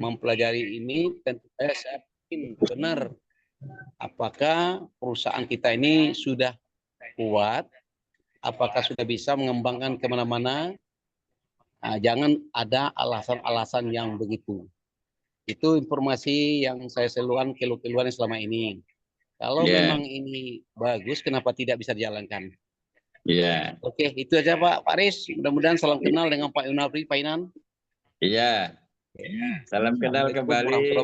mempelajari ini, tentu saya yakin benar apakah perusahaan kita ini sudah kuat, apakah sudah bisa mengembangkan kemana-mana. Nah, jangan ada alasan-alasan yang begitu. Itu informasi yang saya seluruhan keluhan selama ini. Kalau memang ini bagus, kenapa tidak bisa dijalankan? Iya. Oke, itu aja Pak Faris. Mudah-mudahan salam kenal dengan Pak Yunafri, Pak Inan. Iya. Salam kenal kembali.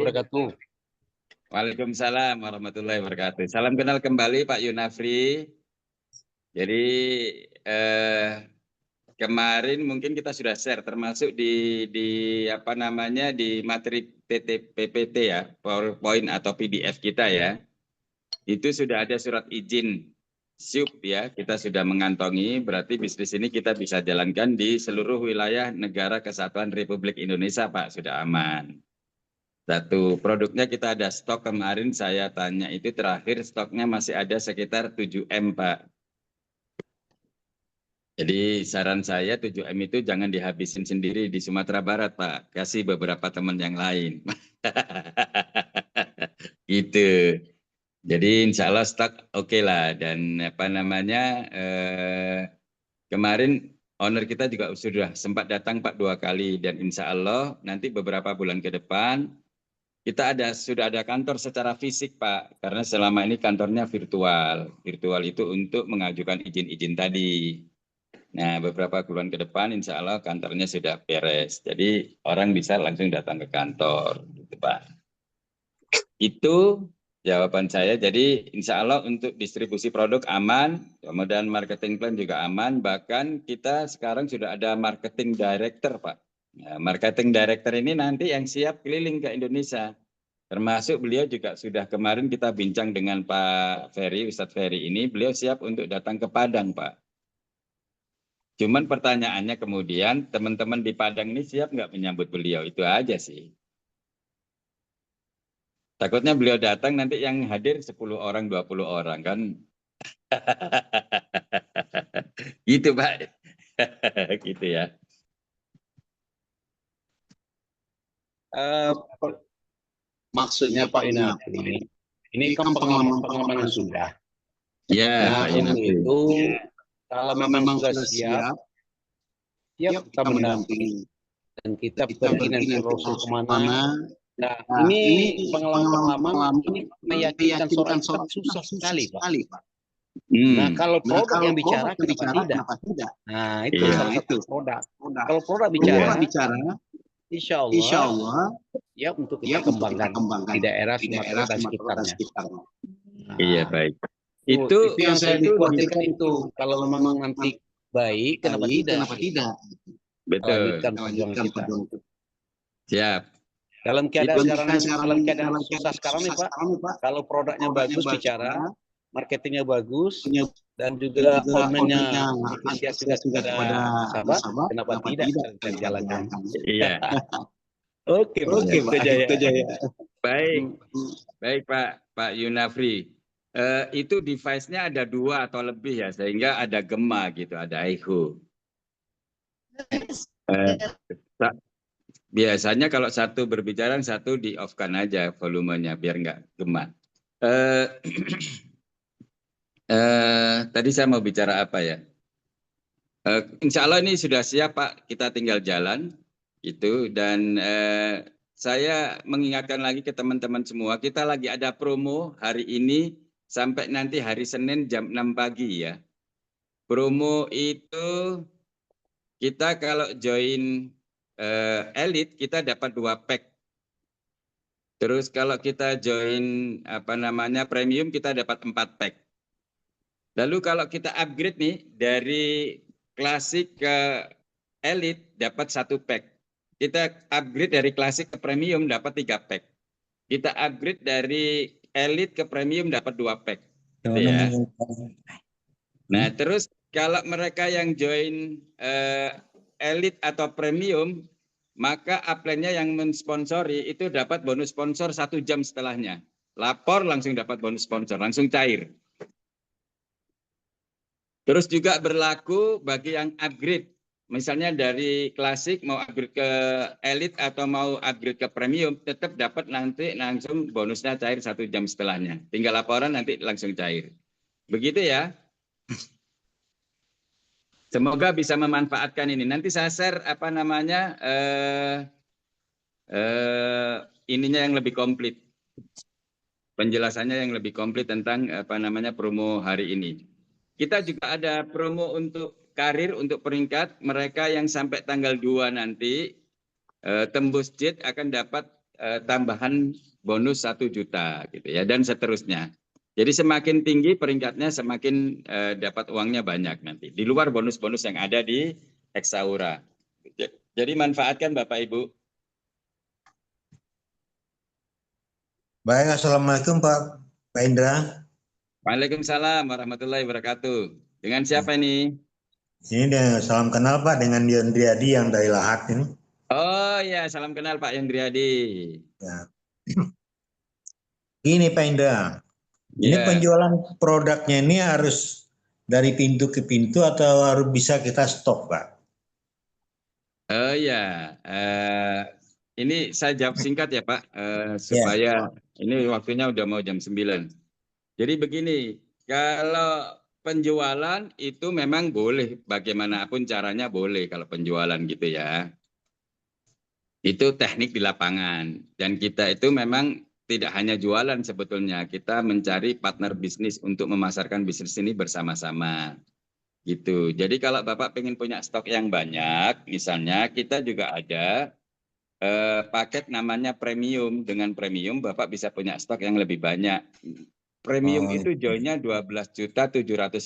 Waalaikumsalam warahmatullahi wabarakatuh. Salam kenal kembali Pak Yunafri. Jadi kemarin mungkin kita sudah share termasuk di apa namanya di materi PPT ya, PowerPoint atau PDF kita ya. Itu sudah ada surat izin SYUP ya, kita sudah mengantongi, berarti bisnis ini kita bisa jalankan di seluruh wilayah Negara Kesatuan Republik Indonesia Pak, sudah aman. Satu, produknya kita ada stok kemarin saya tanya itu terakhir stoknya masih ada sekitar 7M Pak. Jadi saran saya 7M itu jangan dihabisin sendiri di Sumatera Barat Pak, kasih beberapa teman yang lain. Gitu. Jadi insya Allah stok oke lah dan apa namanya kemarin owner kita juga sudah sempat datang Pak 2 kali dan insya Allah nanti beberapa bulan ke depan kita sudah ada kantor secara fisik Pak karena selama ini kantornya virtual. Virtual itu untuk mengajukan izin-izin tadi. Nah beberapa bulan ke depan insya Allah kantornya sudah beres. Jadi orang bisa langsung datang ke kantor gitu Pak. Itu jawaban saya. Jadi insya Allah untuk distribusi produk aman, kemudian marketing plan juga aman. Bahkan kita sekarang sudah ada marketing director, Pak. Nah, marketing director ini nanti yang siap keliling ke Indonesia. Termasuk beliau juga sudah kemarin kita bincang dengan Pak Ferry, Ustadz Ferry ini, beliau siap untuk datang ke Padang, Pak. Cuman pertanyaannya kemudian teman-teman di Padang ini siap nggak menyambut beliau? Itu aja sih. Takutnya beliau datang nanti yang hadir 10 orang, 20 orang kan. Gitu Pak. Gitu ya. Maksudnya Pak Yunafri, ini kan pengalaman sudah. Ya, Pak Yunafri. Itu kalau memang sudah siap kita mendampingi. Dan kita pergi nanti Rasul kemana. Nah, ini pengalaman ini meyakinkan seorang susah sekali Pak. Nah, kalau produk yang bicara, kenapa tidak? Nah, itu salah satu produk. Kalau produk bicara, insya Allah ya untuk kita kembangkan di daerah Sumatera dan sekitarnya. Nah, iya, baik. Itu yang saya khawatirkan itu. Kalau memang nanti baik, kenapa tidak? Betul. Lanjutkan kita. Siap. Dalam keadaan susah sekarang nih Pak, kalau produknya bagus bicara, marketingnya bagus, dan juga ownernya efisiensi kepada sahabat, kenapa tidak kita jalankan? Iya. Oke Pak Jaya. Baik Pak Yunafri. Itu device-nya ada 2 atau lebih ya, sehingga ada gema gitu, ada echo. Biasanya kalau satu berbicara, satu di off-kan aja volumenya biar nggak gema. Tadi saya mau bicara apa ya? Insya Allah ini sudah siap Pak, kita tinggal jalan itu dan saya mengingatkan lagi ke teman-teman semua, kita lagi ada promo hari ini sampai nanti hari Senin jam 6 pagi ya. Promo itu kita kalau join Elite kita dapat 2 pack. Terus kalau kita join premium kita dapat 4 pack. Lalu kalau kita upgrade nih dari klasik ke Elite dapat 1 pack. Kita upgrade dari klasik ke premium dapat 3 pack. Kita upgrade dari Elite ke premium dapat 2 pack. Gitu ya. Nah, terus kalau mereka yang join Elite atau premium, maka upline-nya yang mensponsori itu dapat bonus sponsor 1 jam setelahnya. Lapor langsung dapat bonus sponsor, langsung cair. Terus juga berlaku bagi yang upgrade misalnya dari klasik mau upgrade ke elite atau mau upgrade ke premium, tetap dapat nanti langsung bonusnya cair 1 jam setelahnya. Tinggal laporan nanti langsung cair. Begitu ya. Semoga bisa memanfaatkan ini. Nanti saya share apa namanya ininya yang lebih komplit. Penjelasannya yang lebih komplit tentang apa namanya promo hari ini. Kita juga ada promo untuk karir untuk peringkat mereka yang sampai tanggal 2 nanti tembus JIT akan dapat tambahan bonus 1 juta gitu ya dan seterusnya. Jadi semakin tinggi peringkatnya semakin dapat uangnya banyak nanti. Di luar bonus-bonus yang ada di Hexaura. Jadi manfaatkan Bapak Ibu. Baik, Assalamualaikum Pak Indra. Waalaikumsalam warahmatullahi wabarakatuh. Dengan siapa ini? Ini salam kenal Pak dengan Dion Driadi yang dari Lahat ini. Oh ya, salam kenal Pak Yandriadi. Ya. Ini Pak Indra, ini Ya, penjualan produknya ini harus dari pintu ke pintu atau harus bisa kita stok Pak? oh ya, ini saya jawab singkat ya Pak, Ya. supaya ini waktunya udah mau jam 9. Jadi begini, kalau penjualan itu memang boleh, bagaimanapun caranya boleh kalau penjualan gitu ya. Itu teknik di lapangan. Dan kita itu memang tidak hanya jualan sebetulnya, kita mencari partner bisnis untuk memasarkan bisnis ini bersama-sama. Gitu. Jadi kalau Bapak pengen punya stok yang banyak, misalnya kita juga ada paket namanya premium. Dengan premium Bapak bisa punya stok yang lebih banyak. Premium Oh, itu joinnya 12.750.000,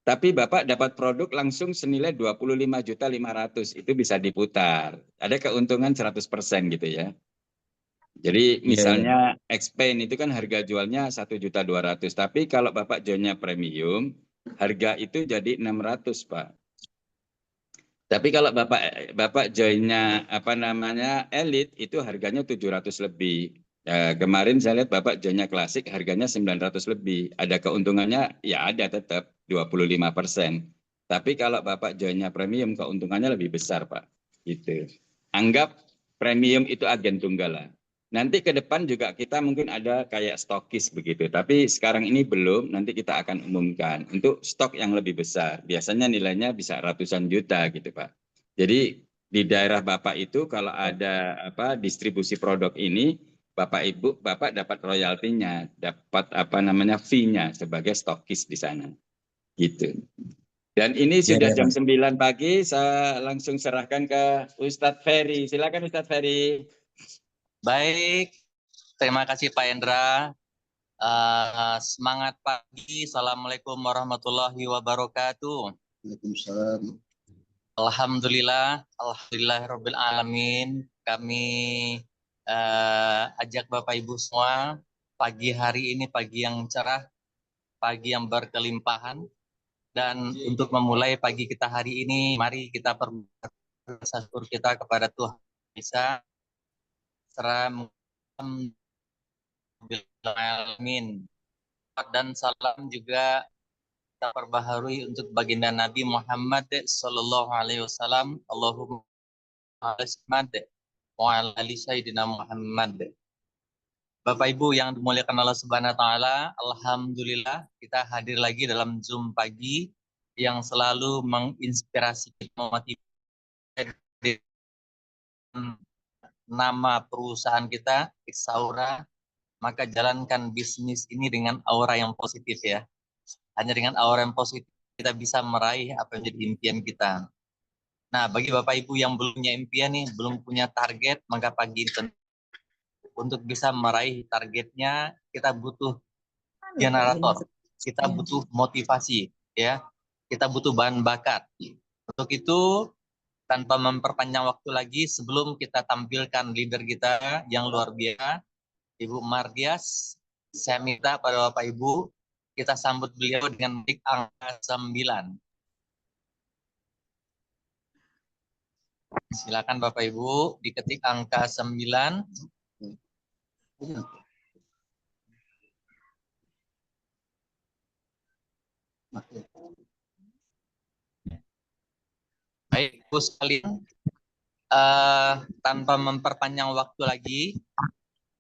tapi Bapak dapat produk langsung senilai 25.500.000. Itu bisa diputar. Ada keuntungan 100% gitu ya. Jadi iya, iya. misalnya Xpain itu kan harga jualnya 1.200.000, tapi kalau Bapak joinnya premium, harga itu jadi 600, Pak. Tapi kalau Bapak joinnya apa namanya elite itu harganya 700 lebih. Kemarin saya lihat Bapak joinnya klasik harganya 900 lebih. Ada keuntungannya? Ya ada tetap 25%. Tapi kalau Bapak joinnya premium keuntungannya lebih besar, Pak. Gitu. Anggap premium itu agen tunggal lah. Nanti ke depan juga kita mungkin ada kayak stokis begitu. Tapi sekarang ini belum, nanti kita akan umumkan untuk stok yang lebih besar. Biasanya nilainya bisa ratusan juta gitu Pak. Jadi di daerah Bapak itu kalau ada apa distribusi produk ini, Bapak Ibu, Bapak dapat royaltinya, dapat apa namanya fee-nya sebagai stokis di sana. Gitu. Dan ini Iya, sudah iya, jam Pak. 9 pagi, saya langsung serahkan ke Ustadz Ferry. Silakan Ustadz Ferry. Baik, terima kasih Pak Endra. Semangat pagi. Assalamualaikum warahmatullahi wabarakatuh. Waalaikumsalam. Alhamdulillah, alhamdulillahirabbil alamin. Kami ajak Bapak Ibu semua pagi hari ini pagi yang cerah, pagi yang berkelimpahan. Dan untuk memulai pagi kita hari ini, mari kita perbaiki syukur kita kepada Tuhan Bisa serta alamin. Dan salam juga kita perbaharui untuk baginda Nabi Muhammad sallallahu alaihi wasallam. Allahumma salli wa ala ali sayyidina Muhammad. Bapak Ibu yang dimuliakan Allah Subhanahu wa taala, alhamdulillah kita hadir lagi dalam Zoom pagi yang selalu menginspirasi kita, memotivasi nama perusahaan kita Hexaura. Maka jalankan bisnis ini dengan aura yang positif ya. Hanya dengan aura yang positif kita bisa meraih apa yang jadi impian kita. Nah, bagi Bapak Ibu yang belum punya impian nih, belum punya target, maka pagi ini untuk bisa meraih targetnya kita butuh generator, kita butuh motivasi ya. Kita butuh bahan bakat. Untuk itu tanpa memperpanjang waktu lagi sebelum kita tampilkan leader kita yang luar biasa Ibu Mardias, saya minta pada Bapak Ibu, kita sambut beliau dengan ketik angka 9. Silakan Bapak Ibu, diketik angka 9. Baik, Ibu sekalian, tanpa memperpanjang waktu lagi,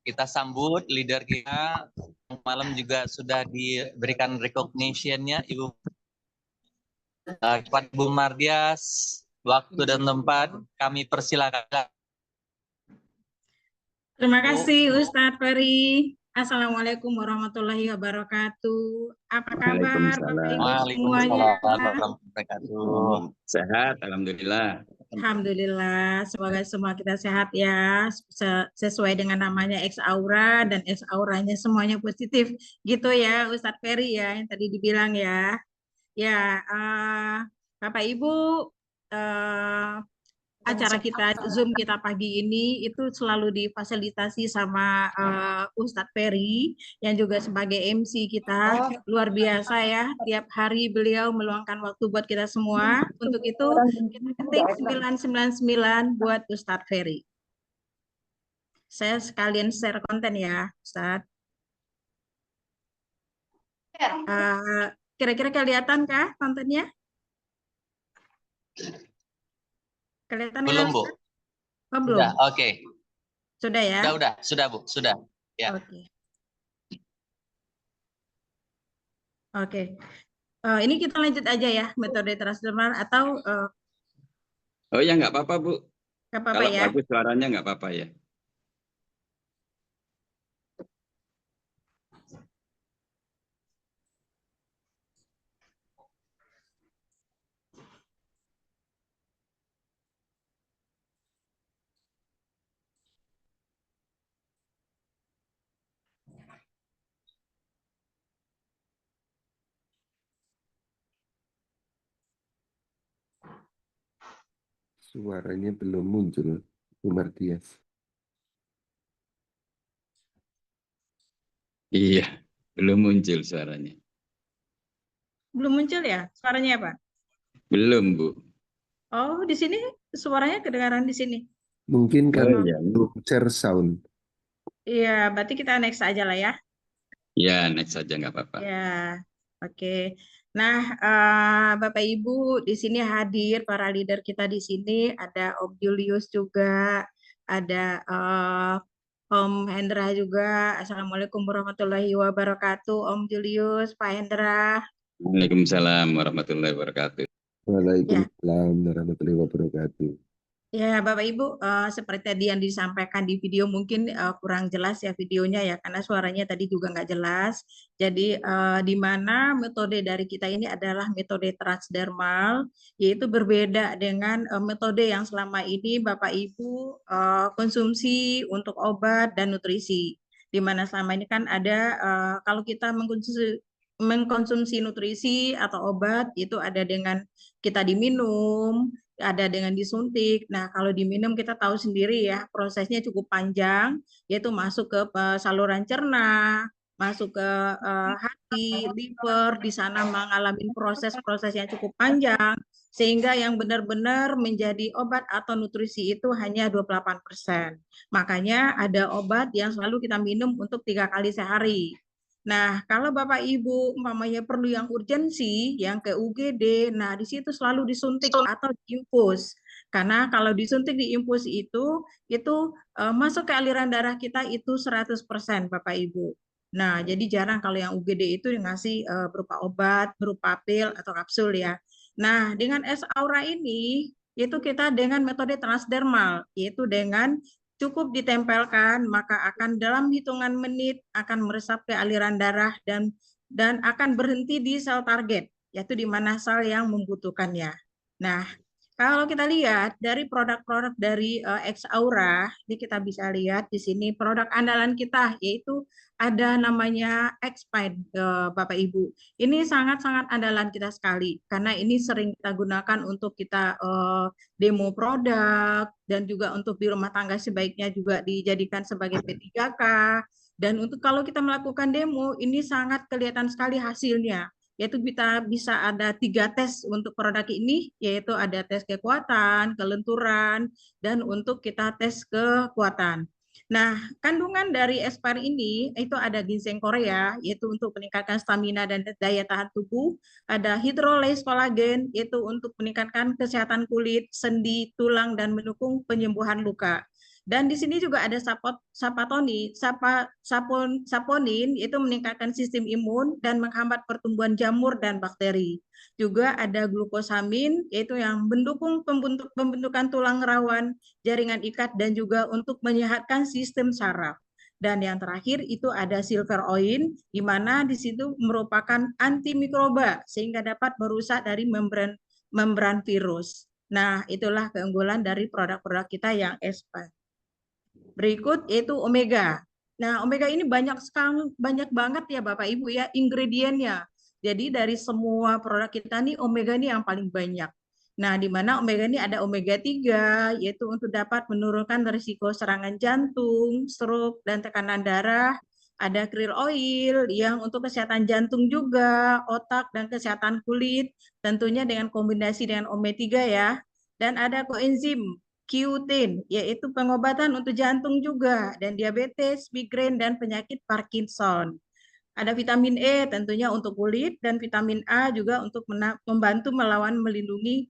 kita sambut leader kita. Malam juga sudah diberikan recognition-nya Ibu. Kepada Ibu Mardias, waktu dan tempat kami persilakan. Terima kasih Ustadz Ferry. Assalamualaikum warahmatullahi wabarakatuh. Apa kabar Bapak Ibu semuanya? Waalaikumsalam warahmatullahi wabarakatuh. Sehat, alhamdulillah. Alhamdulillah, semoga semua kita sehat ya, sesuai dengan namanya X Aura dan X Auranya semuanya positif, gitu ya Ustadz Ferry ya, yang tadi dibilang ya. Ya, Bapak Ibu, acara kita Zoom kita pagi ini itu selalu difasilitasi sama Ustadz Ferry yang juga sebagai MC kita, luar biasa ya, tiap hari beliau meluangkan waktu buat kita semua. Untuk itu kita ketik 999 buat Ustadz Ferry. Saya sekalian share konten ya Ustadz. Kira-kira kelihatan kah kontennya? Kelihatan Belum, Bu. Oh, belum. Sudah, oke. Sudah ya? Sudah, Bu, sudah. Ya. Oke. Oke. Ini kita lanjut aja ya, metode transdermal atau Oh ya, nggak apa-apa, Bu. nggak apa-apa Kalau ya? bagus suaranya nggak apa-apa ya. Suaranya belum muncul, Bu Mardias. Iya, belum muncul suaranya. Belum muncul ya? Suaranya apa? Belum, Bu. Oh, di sini suaranya kedengaran di sini. Mungkin karena iya. share sound. Iya, berarti kita next aja lah ya. Ya, next saja nggak apa-apa. Ya, oke. Nah, Bapak Ibu di sini hadir para leader kita di sini, ada Om Julius juga, ada Om Hendra juga. Assalamualaikum warahmatullahi wabarakatuh. Om Julius, Pak Hendra. Waalaikumsalam warahmatullahi wabarakatuh. Waalaikumsalam warahmatullahi wabarakatuh. Ya, Bapak Ibu, seperti tadi yang disampaikan di video mungkin kurang jelas ya videonya ya, karena suaranya tadi juga nggak jelas. Jadi di mana metode dari kita ini adalah metode transdermal, yaitu berbeda dengan metode yang selama ini Bapak Ibu konsumsi untuk obat dan nutrisi. Di mana selama ini kan ada kalau kita mengkonsumsi nutrisi atau obat itu ada dengan kita diminum, ada dengan disuntik. Nah, kalau diminum kita tahu sendiri ya, prosesnya cukup panjang, yaitu masuk ke saluran cerna, masuk ke hati, liver, di sana mengalami proses-proses yang cukup panjang, sehingga yang benar-benar menjadi obat atau nutrisi itu hanya 28%. Makanya ada obat yang selalu kita minum untuk 3 kali sehari. Nah, kalau Bapak Ibu umpamanya perlu yang urgensi, yang ke UGD, nah di situ selalu disuntik atau diinfus. Karena kalau disuntik diinfus itu masuk ke aliran darah kita itu 100% Bapak Ibu. Nah, jadi jarang kalau yang UGD itu ngasih berupa obat, berupa pil atau kapsul ya. Nah, dengan S Aura ini itu kita dengan metode transdermal, yaitu dengan cukup ditempelkan, maka akan dalam hitungan menit akan meresap ke aliran darah dan akan berhenti di sel target, yaitu di mana sel yang membutuhkannya. Nah, kalau kita lihat dari produk-produk dari X Aura, ini kita bisa lihat di sini produk andalan kita, yaitu ada namanya X-Pide, Bapak Ibu. Ini sangat-sangat andalan kita sekali, karena ini sering kita gunakan untuk kita demo produk, dan juga untuk di rumah tangga sebaiknya juga dijadikan sebagai P3K. Dan untuk kalau kita melakukan demo, ini sangat kelihatan sekali hasilnya. Yaitu kita bisa ada 3 tes untuk produk ini, yaitu ada tes kekuatan, kelenturan, dan untuk kita tes kekuatan. Nah, kandungan dari Expair ini itu ada ginseng Korea, yaitu untuk meningkatkan stamina dan daya tahan tubuh. Ada hydrolase kolagen, yaitu untuk meningkatkan kesehatan kulit, sendi, tulang, dan mendukung penyembuhan luka. Dan di sini juga ada saponin, itu meningkatkan sistem imun dan menghambat pertumbuhan jamur dan bakteri. Juga ada glukosamin, yaitu yang mendukung pembentukan tulang rawan, jaringan ikat, dan juga untuk menyehatkan sistem saraf. Dan yang terakhir itu ada silver oil, di mana di situ merupakan antimikroba sehingga dapat merusak dari membran virus. Nah, itulah keunggulan dari produk-produk kita yang Expair. Berikut yaitu omega. Nah, omega ini banyak banget ya Bapak Ibu ya ingredientnya. Jadi dari semua produk kita nih omega ini yang paling banyak. Nah, di mana omega ini ada omega 3 yaitu untuk dapat menurunkan risiko serangan jantung, stroke, dan tekanan darah. Ada krill oil yang untuk kesehatan jantung juga, otak, dan kesehatan kulit, tentunya dengan kombinasi dengan omega 3 ya. Dan ada koenzim Q10, yaitu pengobatan untuk jantung juga, dan diabetes, migrain, dan penyakit Parkinson. Ada vitamin E tentunya untuk kulit, dan vitamin A juga untuk membantu melindungi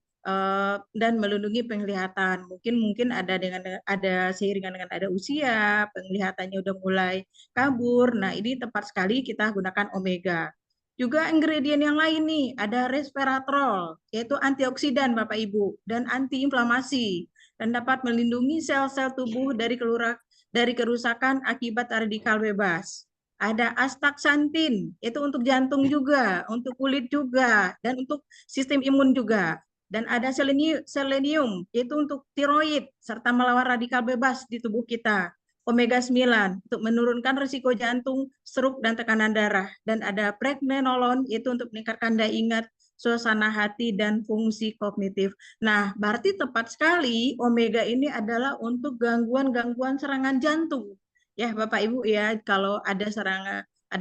dan melindungi penglihatan. Mungkin ada seiringan dengan ada usia, penglihatannya udah mulai kabur. Nah, ini tepat sekali kita gunakan omega. Juga ingredient yang lain nih, ada resveratrol, yaitu antioksidan Bapak Ibu, dan antiinflamasi, dan dapat melindungi sel-sel tubuh dari kerusakan akibat radikal bebas. Ada astaxanthin, itu untuk jantung juga, untuk kulit juga, dan untuk sistem imun juga. Dan ada selenium, itu untuk tiroid, serta melawan radikal bebas di tubuh kita. Omega 9, untuk menurunkan risiko jantung, stroke, dan tekanan darah. Dan ada pregnenolone, itu untuk meningkatkan daya ingat, suasana hati, dan fungsi kognitif. Nah, berarti tepat sekali omega ini adalah untuk gangguan-gangguan serangan jantung. Ya, Bapak Ibu ya, kalau ada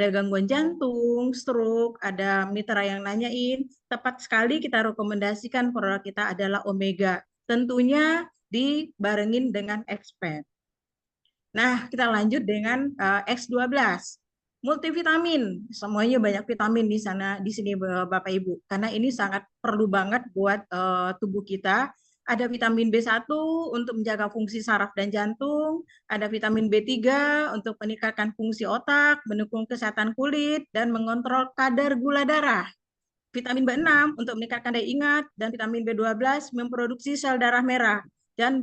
gangguan jantung, stroke, ada mitra yang nanyain, tepat sekali kita rekomendasikan produk kita adalah omega. Tentunya dibarengin dengan Expair. Nah, kita lanjut dengan X12. Multivitamin, semuanya banyak vitamin di sini Bapak Ibu, karena ini sangat perlu banget buat tubuh kita. Ada vitamin B1 untuk menjaga fungsi saraf dan jantung, ada vitamin B3 untuk meningkatkan fungsi otak, mendukung kesehatan kulit, dan mengontrol kadar gula darah. Vitamin B6 untuk meningkatkan daya ingat, dan vitamin B12 memproduksi sel darah merah, dan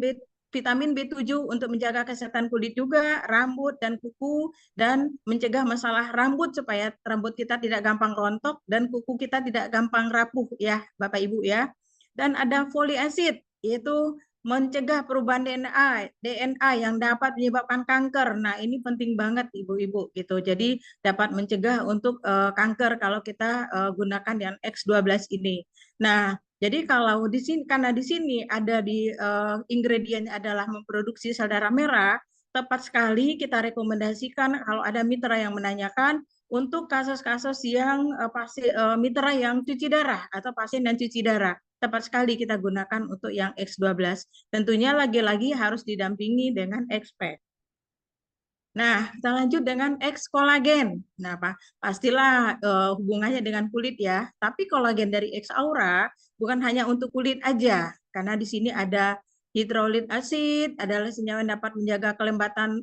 vitamin B7 untuk menjaga kesehatan kulit juga, rambut, dan kuku, dan mencegah masalah rambut supaya rambut kita tidak gampang rontok dan kuku kita tidak gampang rapuh ya Bapak Ibu ya. Dan ada folic acid, yaitu mencegah perubahan DNA yang dapat menyebabkan kanker. Nah, ini penting banget Ibu-ibu gitu. Jadi dapat mencegah untuk kanker kalau kita gunakan yang X12 ini. Nah, jadi kalau di sini, karena di sini ada di ingredient adalah memproduksi sel darah merah, tepat sekali kita rekomendasikan kalau ada mitra yang menanyakan untuk kasus-kasus yang mitra yang cuci darah atau pasien yang cuci darah. Tepat sekali kita gunakan untuk yang X12. Tentunya lagi-lagi harus didampingi dengan Expair. Nah, kita lanjut dengan X kolagen. Nah, pastilah hubungannya dengan kulit ya. Tapi kolagen dari X Aura bukan hanya untuk kulit aja, karena di sini ada hidrolit acid, adalah senyawa yang dapat menjaga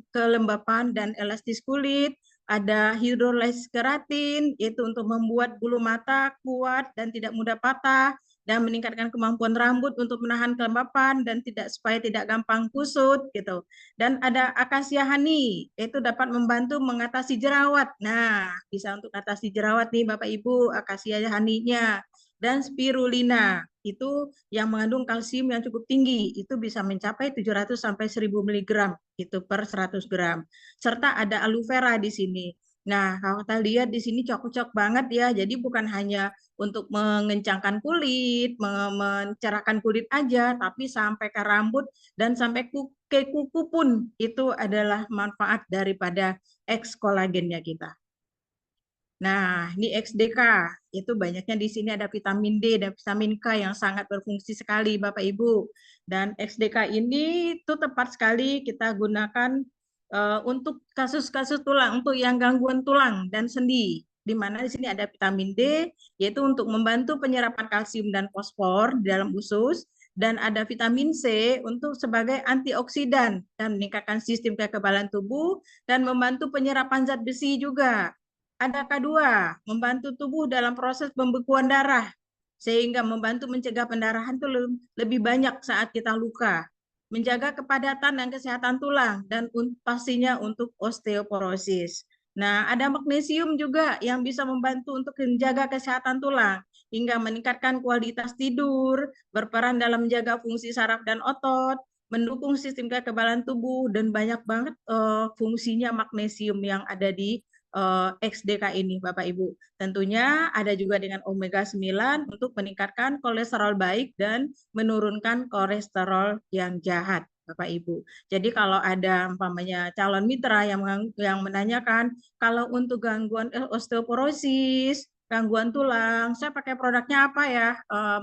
kelembapan dan elastis kulit. Ada hydrolase keratin, yaitu untuk membuat bulu mata kuat dan tidak mudah patah, dan meningkatkan kemampuan rambut untuk menahan kelembapan dan supaya tidak gampang kusut gitu. Dan ada akasia honey, itu dapat membantu mengatasi jerawat. Nah, bisa untuk atasi jerawat nih Bapak Ibu, akasia honey-nya. Dan spirulina, itu yang mengandung kalsium yang cukup tinggi, itu bisa mencapai 700 sampai 1000 mg itu per 100 gram. Serta ada aloe vera di sini. Nah, kalau kita lihat di sini cocok banget ya. Jadi bukan hanya untuk mengencangkan kulit, mencerahkan kulit aja, tapi sampai ke rambut dan sampai ke kuku pun itu adalah manfaat daripada X kolagennya kita. Nah, ini XDK, itu banyaknya di sini ada vitamin D dan vitamin K yang sangat berfungsi sekali Bapak Ibu. Dan XDK ini itu tepat sekali kita gunakan untuk kasus-kasus tulang, untuk yang gangguan tulang dan sendi, di mana di sini ada vitamin D, yaitu untuk membantu penyerapan kalsium dan fosfor di dalam usus, dan ada vitamin C untuk sebagai antioksidan dan meningkatkan sistem kekebalan tubuh dan membantu penyerapan zat besi juga. Ada K2, membantu tubuh dalam proses pembekuan darah, sehingga membantu mencegah pendarahan itu lebih banyak saat kita luka, menjaga kepadatan dan kesehatan tulang, dan pastinya untuk osteoporosis. Nah, ada magnesium juga yang bisa membantu untuk menjaga kesehatan tulang, hingga meningkatkan kualitas tidur, berperan dalam menjaga fungsi saraf dan otot, mendukung sistem kekebalan tubuh, dan banyak banget fungsinya magnesium yang ada di XDK ini, Bapak Ibu. Tentunya ada juga dengan omega 9 untuk meningkatkan kolesterol baik dan menurunkan kolesterol yang jahat, Bapak Ibu. Jadi kalau ada umpamanya calon mitra yang menanyakan kalau untuk gangguan osteoporosis, gangguan tulang, saya pakai produknya apa ya,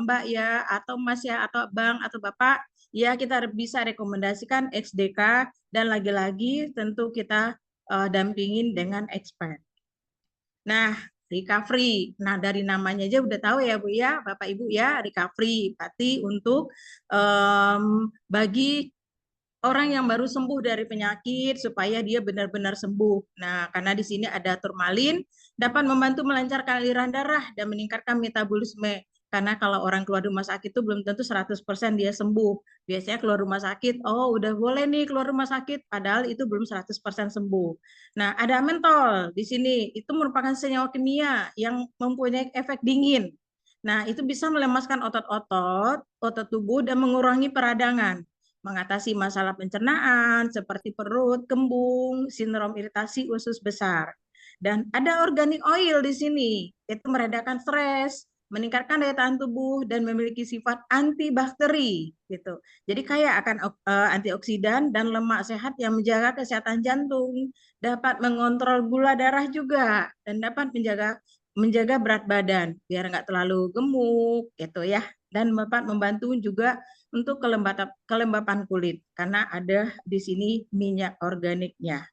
Mbak ya, atau Mas ya, atau Bang atau Bapak, ya kita bisa rekomendasikan XDK, dan lagi-lagi tentu kita dampingin dengan expert. Nah, recovery. Nah, dari namanya aja udah tahu ya Bu ya, Bapak Ibu ya, recovery. Berarti untuk bagi orang yang baru sembuh dari penyakit supaya dia benar-benar sembuh. Nah, karena di sini ada turmalin dapat membantu melancarkan aliran darah dan meningkatkan metabolisme. Karena kalau orang keluar rumah sakit itu belum tentu 100% dia sembuh. Biasanya keluar rumah sakit, oh udah boleh nih keluar rumah sakit, padahal itu belum 100% sembuh. Nah, ada mentol di sini. Itu merupakan senyawa kimia yang mempunyai efek dingin. Nah, itu bisa melemaskan otot-otot, otot tubuh, dan mengurangi peradangan, mengatasi masalah pencernaan seperti perut, kembung, sindrom iritasi usus besar. Dan ada organic oil di sini, itu meredakan stres, meningkatkan daya tahan tubuh, dan memiliki sifat antibakteri gitu. Jadi kaya akan antioksidan dan lemak sehat yang menjaga kesehatan jantung, dapat mengontrol gula darah juga, dan dapat menjaga berat badan biar nggak terlalu gemuk gitu ya, dan dapat membantu juga untuk kelembapan kulit karena ada di sini minyak organiknya.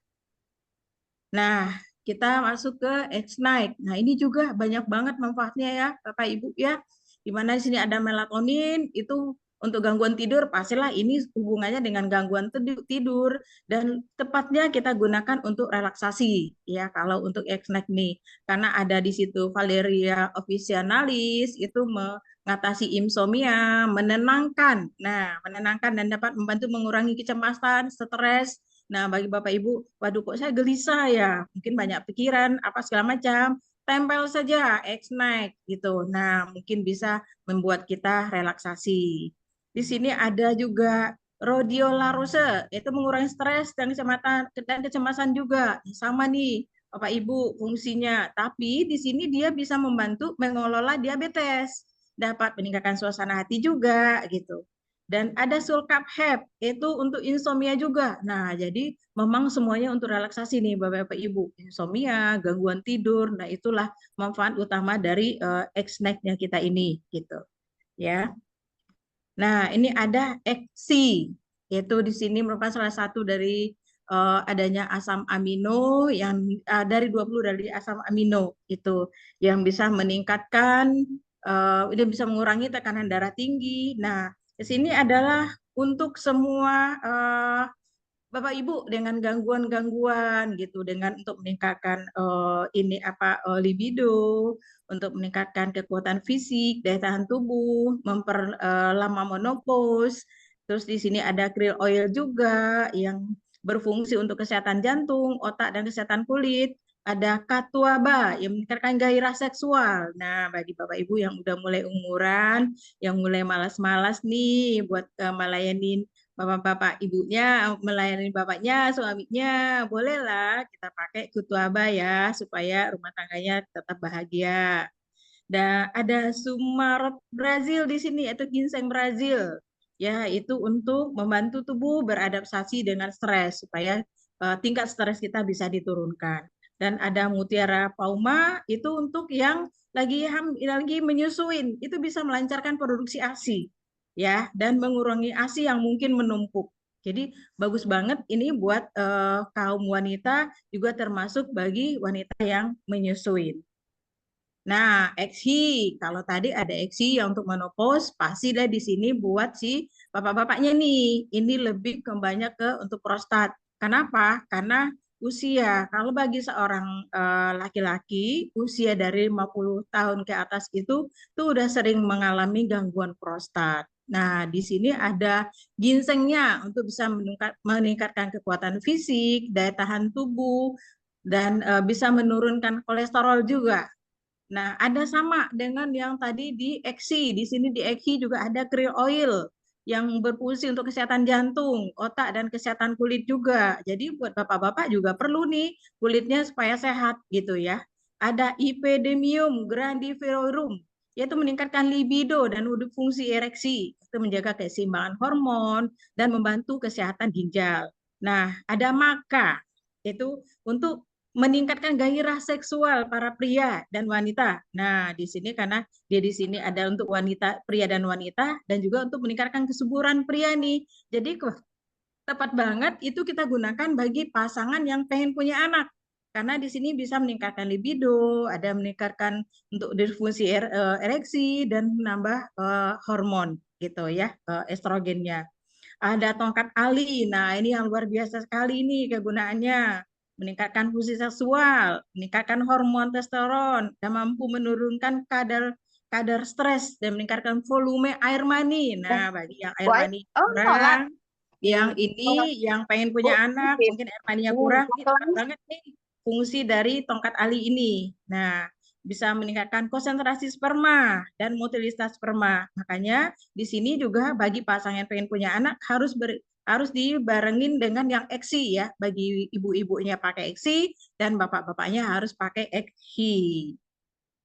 Nah, kita masuk ke X-Night. Nah, ini juga banyak banget manfaatnya ya, Bapak Ibu ya. Di mana di sini ada melatonin, itu untuk gangguan tidur, pastilah ini hubungannya dengan gangguan tidur, dan tepatnya kita gunakan untuk relaksasi ya kalau untuk X-Night nih. Karena ada di situ Valeria officinalis, itu mengatasi insomnia, menenangkan. Nah, menenangkan dan dapat membantu mengurangi kecemasan, stres. Nah, bagi Bapak Ibu, waduh kok saya gelisah ya, mungkin banyak pikiran, apa segala macam, tempel saja X-Night gitu. Nah, mungkin bisa membuat kita relaksasi. Di sini ada juga rhodiola-rose, itu mengurangi stres dan kecemasan juga. Sama nih, Bapak Ibu, fungsinya. Tapi di sini dia bisa membantu mengelola diabetes, dapat meningkatkan suasana hati juga gitu. Dan ada sulcap heb, itu untuk insomnia juga. Nah, jadi memang semuanya untuk relaksasi nih Bapak Ibu. Insomnia, gangguan tidur, nah itulah manfaat utama dari X-Night-nya kita ini gitu. Ya. Nah, ini ada XC, yaitu di sini merupakan salah satu dari adanya asam amino yang dari 20 dari asam amino itu yang bisa meningkatkan ini bisa mengurangi tekanan darah tinggi. Nah, di sini adalah untuk semua Bapak Ibu dengan gangguan-gangguan gitu, dengan untuk meningkatkan libido, untuk meningkatkan kekuatan fisik, daya tahan tubuh, memperlama menopause. Terus di sini ada krill oil juga yang berfungsi untuk kesehatan jantung, otak, dan kesehatan kulit. Ada katuaba yang meningkatkan gairah seksual. Nah, bagi Bapak Ibu yang udah mulai umuran, yang mulai malas-malas nih buat melayanin bapak-bapak ibunya, melayani bapaknya, suaminya, bolehlah kita pakai katuaba ya, supaya rumah tangganya tetap bahagia. Dan ada sumarot Brazil di sini, yaitu ginseng Brazil. Ya, itu untuk membantu tubuh beradaptasi dengan stres, supaya tingkat stres kita bisa diturunkan. Dan ada mutiara pauma, itu untuk yang lagi menyusuin, itu bisa melancarkan produksi ASI ya, dan mengurangi ASI yang mungkin menumpuk. Jadi bagus banget ini buat kaum wanita, juga termasuk bagi wanita yang menyusui. Nah, eksi, kalau tadi ada eksi yang untuk menopause, pasti deh di sini buat si bapak-bapaknya nih. Ini lebih banyak ke untuk prostat. Kenapa? Karena usia. Kalau bagi seorang laki-laki, usia dari 50 tahun ke atas itu tuh udah sering mengalami gangguan prostat. Nah, di sini ada ginsengnya untuk bisa meningkatkan kekuatan fisik, daya tahan tubuh, dan bisa menurunkan kolesterol juga. Nah, ada sama dengan yang tadi di EXI. Di sini di EXI juga ada krill oil yang berfungsi untuk kesehatan jantung, otak, dan kesehatan kulit juga. Jadi buat bapak-bapak juga perlu nih kulitnya supaya sehat gitu ya. Ada Epidemium grandivelorum, yaitu meningkatkan libido dan fungsi ereksi, itu menjaga keseimbangan hormon dan membantu kesehatan ginjal. Nah, ada Maca, itu untuk meningkatkan gairah seksual para pria dan wanita. Nah, di sini karena dia di sini ada untuk wanita, pria dan wanita, dan juga untuk meningkatkan kesuburan pria nih. Jadi tepat banget itu kita gunakan bagi pasangan yang pengen punya anak. Karena di sini bisa meningkatkan libido, ada meningkatkan untuk disfungsi ereksi dan menambah hormon gitu ya, estrogennya. Ada tongkat ali. Nah, ini yang luar biasa sekali ini kegunaannya. Meningkatkan fungsi seksual, meningkatkan hormon testosteron, dan mampu menurunkan kadar stres dan meningkatkan volume air mani. Nah, bagi yang air mani kurang, yang ini yang pengen punya anak, mungkin air maninya kurang, ini tepat banget nih fungsi dari tongkat ali ini. Nah, bisa meningkatkan konsentrasi sperma dan motilitas sperma. Makanya di sini juga bagi pasangan yang pengen punya anak harus dibarengin dengan yang eksi ya. Bagi ibu-ibunya pakai eksi dan bapak-bapaknya harus pakai eksi.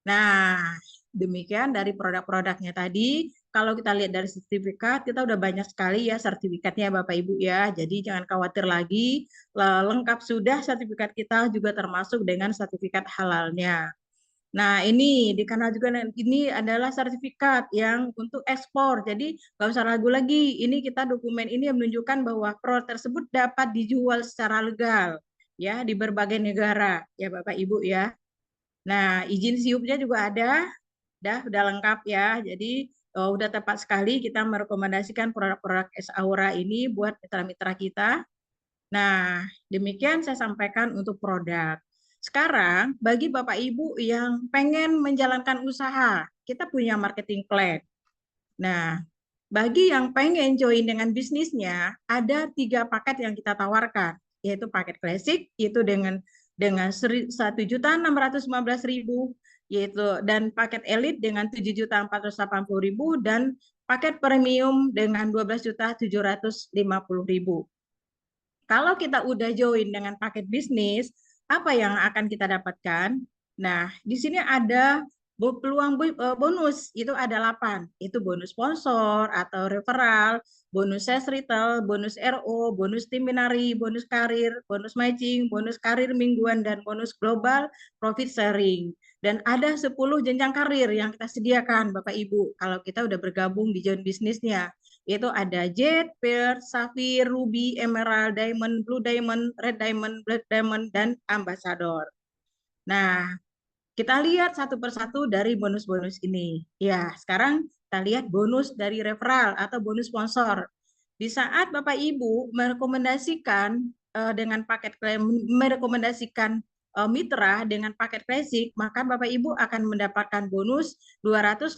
Nah, demikian dari produk-produknya tadi. Kalau kita lihat dari sertifikat, kita udah banyak sekali ya sertifikatnya Bapak Ibu ya. Jadi jangan khawatir lagi, lengkap sudah sertifikat kita juga termasuk dengan sertifikat halalnya. Nah, ini dikenal juga ini adalah sertifikat yang untuk ekspor. Jadi nggak usah ragu lagi. Ini kita dokumen ini yang menunjukkan bahwa produk tersebut dapat dijual secara legal ya di berbagai negara ya Bapak Ibu ya. Nah, izin siupnya juga ada, udah lengkap ya. Jadi udah tepat sekali kita merekomendasikan produk-produk Es Aura ini buat mitra-mitra kita. Nah, demikian saya sampaikan untuk produk. Sekarang, bagi Bapak Ibu yang pengen menjalankan usaha, kita punya marketing plan. Nah, bagi yang pengen join dengan bisnisnya, ada 3 paket yang kita tawarkan, yaitu paket klasik, itu dengan 1.615.000, yaitu dan paket elit dengan 7.480.000 dan paket premium dengan 12.750.000. Kalau kita udah join dengan paket bisnis, apa yang akan kita dapatkan? Nah, di sini ada peluang bonus, itu ada 8. Itu bonus sponsor atau referral, bonus sales retail, bonus RO, bonus tim binari, bonus karir, bonus matching, bonus karir mingguan, dan bonus global profit sharing. Dan ada 10 jenjang karir yang kita sediakan, Bapak Ibu, kalau kita udah bergabung di join bisnisnya. Itu ada Jade, Pearl, Sapphire, Ruby, Emerald, Diamond, Blue Diamond, Red Diamond, Black Diamond, dan Ambassador. Nah, kita lihat satu persatu dari bonus-bonus ini. Ya, sekarang kita lihat bonus dari referral atau bonus sponsor. Di saat Bapak Ibu merekomendasikan dengan paket merekomendasikan mitra dengan paket klasik, maka Bapak Ibu akan mendapatkan bonus 289.000.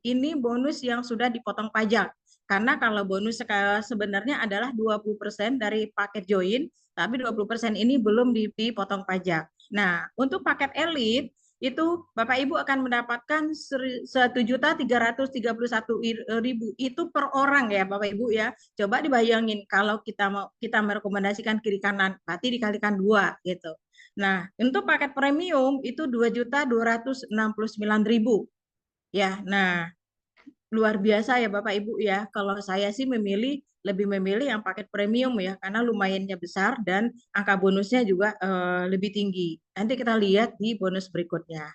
Ini bonus yang sudah dipotong pajak. Karena kalau bonus sebenarnya adalah 20% dari paket join, tapi 20% ini belum dipotong pajak. Nah, untuk paket elit itu Bapak Ibu akan mendapatkan 1.331.000 itu per orang ya Bapak Ibu ya. Coba dibayangin kalau kita merekomendasikan kiri kanan, berarti dikalikan 2 gitu. Nah, untuk paket premium itu 2.269.000. Ya, nah luar biasa ya Bapak Ibu ya. Kalau saya sih lebih memilih yang paket premium ya, karena lumayannya besar dan angka bonusnya juga lebih tinggi. Nanti kita lihat di bonus berikutnya.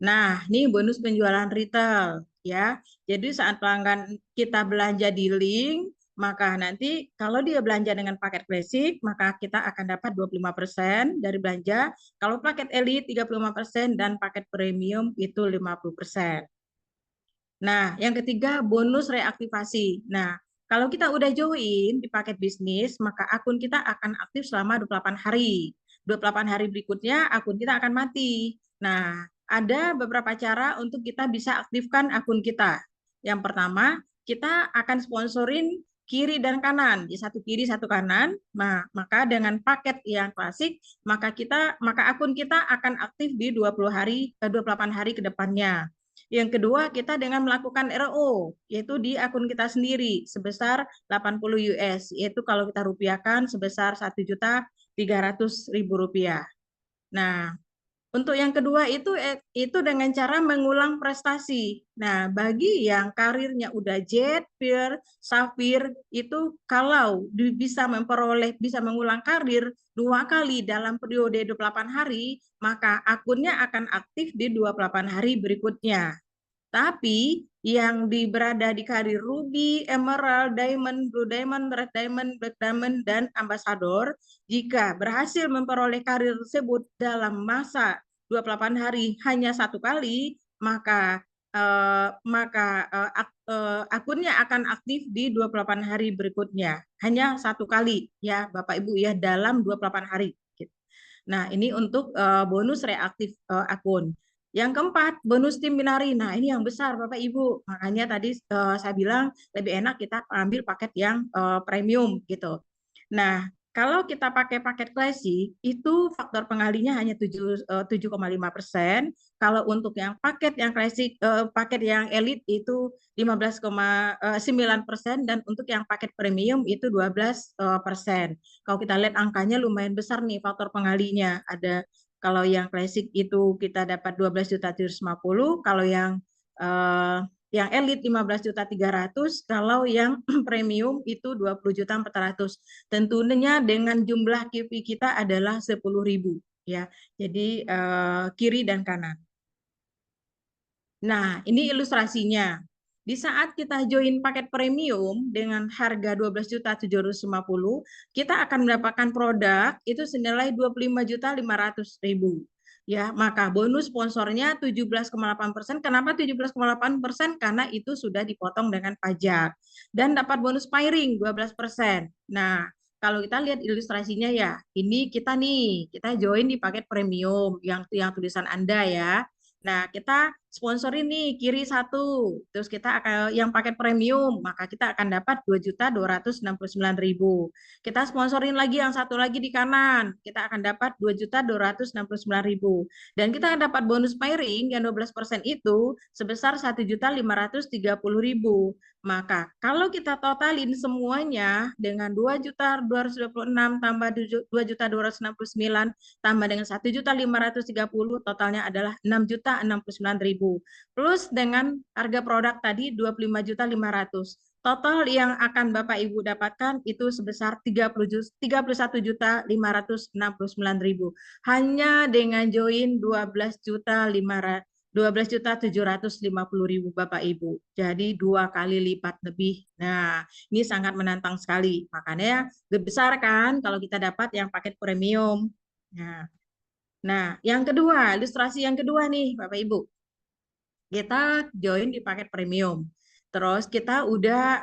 Nah, ini bonus penjualan retail ya. Jadi saat pelanggan kita belanja di link, Maka nanti kalau dia belanja dengan paket klasik, maka kita akan dapat 25% dari belanja. Kalau paket elite 35% dan paket premium itu 50%. Nah, yang ketiga bonus reaktivasi. Nah, kalau kita udah join di paket bisnis, maka akun kita akan aktif selama 28 hari. 28 hari berikutnya akun kita akan mati. Nah, ada beberapa cara untuk kita bisa aktifkan akun kita. Yang pertama, kita akan sponsorin kiri dan kanan, di satu kiri satu kanan. Nah, maka dengan paket yang klasik, maka akun kita akan aktif di 28 hari ke depannya. Yang kedua, kita dengan melakukan RO, yaitu di akun kita sendiri sebesar 80 US, yaitu kalau kita rupiahkan sebesar 1.300.000 rupiah. Nah, untuk yang kedua itu dengan cara mengulang prestasi. Nah, bagi yang karirnya udah Jet, Peer, Sapphire, itu kalau bisa mengulang karir 2 kali dalam periode 28 hari, maka akunnya akan aktif di 28 hari berikutnya. Tapi yang berada di karir Ruby, Emerald, Diamond, Blue Diamond, Red Diamond, Black Diamond, dan Ambassador, jika berhasil memperoleh karir tersebut dalam masa 28 hari hanya 1 kali, maka akunnya akan aktif di 28 hari berikutnya. Hanya 1 kali ya Bapak Ibu ya, dalam 28 hari. Nah, ini untuk bonus reaktif akun. Yang keempat, bonus tim binari. Nah, ini yang besar Bapak Ibu. Makanya tadi saya bilang lebih enak kita ambil paket yang premium gitu. Nah, kalau kita pakai paket klasik, itu faktor pengalinya hanya 7,5%. Kalau untuk yang paket yang klasik, paket yang elite itu 15,9%, dan untuk yang paket premium itu 12%. Kalau kita lihat angkanya lumayan besar nih faktor pengalinya. Ada kalau yang klasik itu kita dapat 12.750, kalau yang elit 15.300, kalau yang premium itu 20.400. Tentunya dengan jumlah QP kita adalah 10.000 ya. Jadi kiri dan kanan. Nah, ini ilustrasinya. Di saat kita join paket premium dengan harga 12.750, kita akan mendapatkan produk itu senilai 25.500.000. Ya, maka bonus sponsornya 17,8%. Kenapa 17,8%? Karena itu sudah dipotong dengan pajak. Dan dapat bonus pairing 12%. Nah, kalau kita lihat ilustrasinya ya, ini kita join di paket premium yang tulisan Anda ya. Nah, kita sponsorin nih kiri 1, terus kita akan yang paket premium, maka kita akan dapat 2.269.000. Kita sponsorin lagi yang satu lagi di kanan, kita akan dapat 2.269.000. Dan kita akan dapat bonus pairing yang 12% itu sebesar 1.530.000. Maka kalau kita totalin semuanya dengan 2.226 tambah 2.269 tambah dengan 1.530, totalnya adalah 6.069.000. Plus dengan harga produk tadi 25.500. Total yang akan Bapak Ibu dapatkan itu sebesar 31.569.000. Hanya dengan join 12.750.000 Bapak Ibu. Jadi 2 kali lipat lebih. Nah, ini sangat menantang sekali. Makanya besar kan kalau kita dapat yang paket premium. Nah, yang kedua, ilustrasi yang kedua nih Bapak Ibu. Kita join di paket premium. Terus kita udah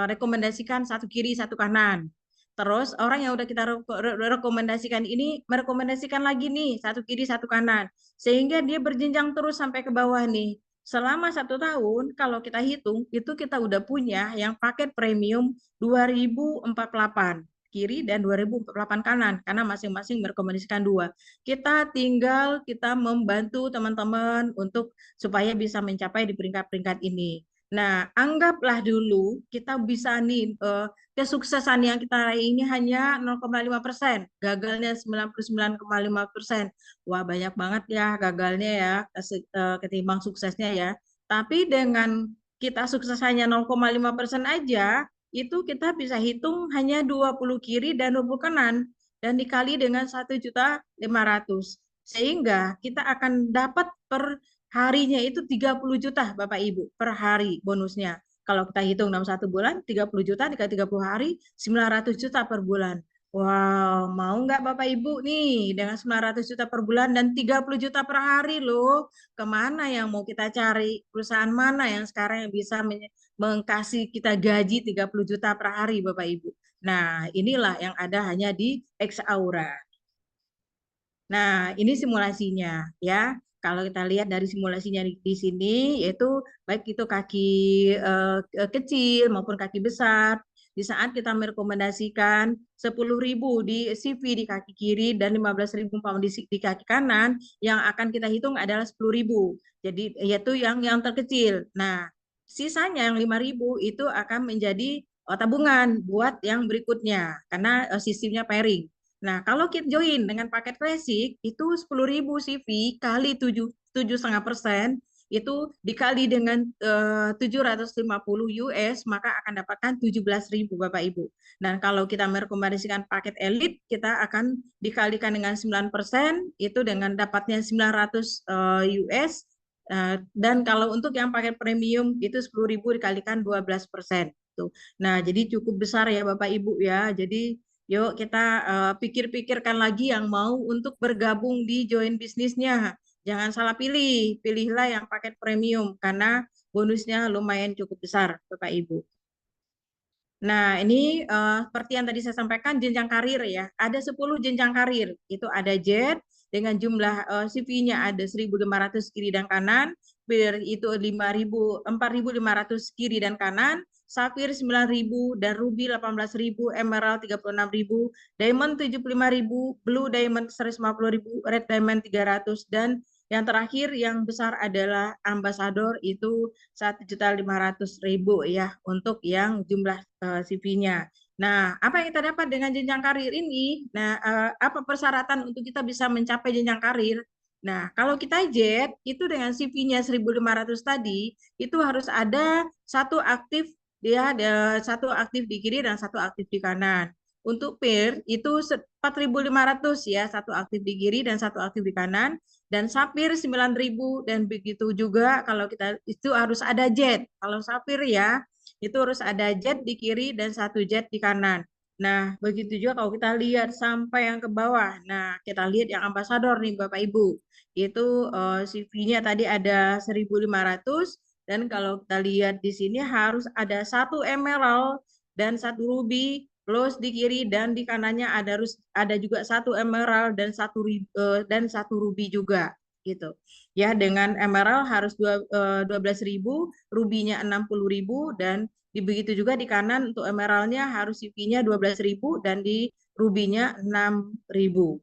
rekomendasikan satu kiri satu kanan. Terus orang yang udah kita rekomendasikan ini merekomendasikan lagi nih satu kiri satu kanan, sehingga dia berjenjang terus sampai ke bawah nih. Selama 1 tahun kalau kita hitung itu kita udah punya yang paket premium 2048 kiri dan 2048 kanan, karena masing-masing merekomendasikan 2. Kita tinggal membantu teman-teman untuk supaya bisa mencapai di peringkat-peringkat ini. Nah, anggaplah dulu kita bisa nih kesuksesan yang kita raih ini hanya 0,5%, gagalnya 99,5%. Wah, banyak banget ya gagalnya ya ketimbang suksesnya ya. Tapi dengan kita sukses hanya 0,5% aja, itu kita bisa hitung hanya 20 kiri dan 20 kanan dan dikali dengan 1.500.000. Sehingga kita akan dapat per harinya itu 30 juta Bapak Ibu per hari bonusnya. Kalau kita hitung dalam 1 bulan, 30 juta dikali 30 hari, 900 juta per bulan. Wow, mau nggak Bapak Ibu nih dengan 900 juta per bulan dan 30 juta per hari loh. Kemana yang mau kita cari? Perusahaan mana yang sekarang yang bisa mengkasih kita gaji 30 juta per hari Bapak Ibu? Nah, inilah yang ada hanya di Exaura. Nah, ini simulasinya ya. Kalau kita lihat dari simulasinya di sini, yaitu baik itu kaki kecil maupun kaki besar. Di saat kita merekomendasikan 10.000 di CV di kaki kiri dan 15.000 di kaki kanan, yang akan kita hitung adalah 10.000. Jadi yaitu yang terkecil. Nah, sisanya yang 5.000 itu akan menjadi tabungan buat yang berikutnya karena sistemnya pairing. Nah, kalau kita join dengan paket basic itu 10.000 CV kali 7,5% itu dikali dengan 750 US maka akan dapatkan 17.000 Bapak Ibu. Nah, kalau kita merekomendasikan paket elite kita akan dikalikan dengan 9% itu dengan dapatnya 900 US dan kalau untuk yang paket premium itu 10.000 dikalikan 12%. Nah, jadi cukup besar ya Bapak Ibu ya. Jadi yuk kita pikir-pikirkan lagi yang mau untuk bergabung di join bisnisnya. Jangan salah pilih, pilihlah yang paket premium karena bonusnya lumayan cukup besar Bapak Ibu. Nah ini seperti yang tadi saya sampaikan jenjang karir ya. Ada 10 jenjang karir, itu ada JET dengan jumlah CV-nya ada 1.500 kiri dan kanan, PIR itu 4.500 kiri dan kanan, Sapphire 9.000 dan Ruby 18.000, Emerald 36.000, Diamond 75.000, Blue Diamond 150.000, Red Diamond 300 dan yang terakhir yang besar adalah Ambassador itu 1.500.000 ya untuk yang jumlah CV-nya. Nah, apa yang kita dapat dengan jenjang karir ini? Nah, apa persyaratan untuk kita bisa mencapai jenjang karir? Nah, kalau kita JET itu dengan CV-nya 1.500 tadi itu harus ada satu aktif satu aktif di kiri dan satu aktif di kanan. Untuk PIR itu 4.500 ya, satu aktif di kiri dan satu aktif di kanan. Dan Sapphire 9.000 dan begitu juga kalau kita itu harus ada JET. Kalau Sapphire ya itu harus ada JET di kiri dan satu JET di kanan. Nah, begitu juga kalau kita lihat sampai yang ke bawah. Nah, kita lihat yang Ambassador nih Bapak Ibu. Itu CV-nya tadi ada 1.500 dan kalau kita lihat di sini harus ada satu emerald dan satu ruby, plus di kiri dan di kanannya ada juga satu emerald dan satu ruby juga gitu. Ya, dengan emerald harus 12.000, rubinya 60.000 dan begitu juga di kanan untuk emeraldnya harus CV-nya 12.000 dan di rubinya 6.000.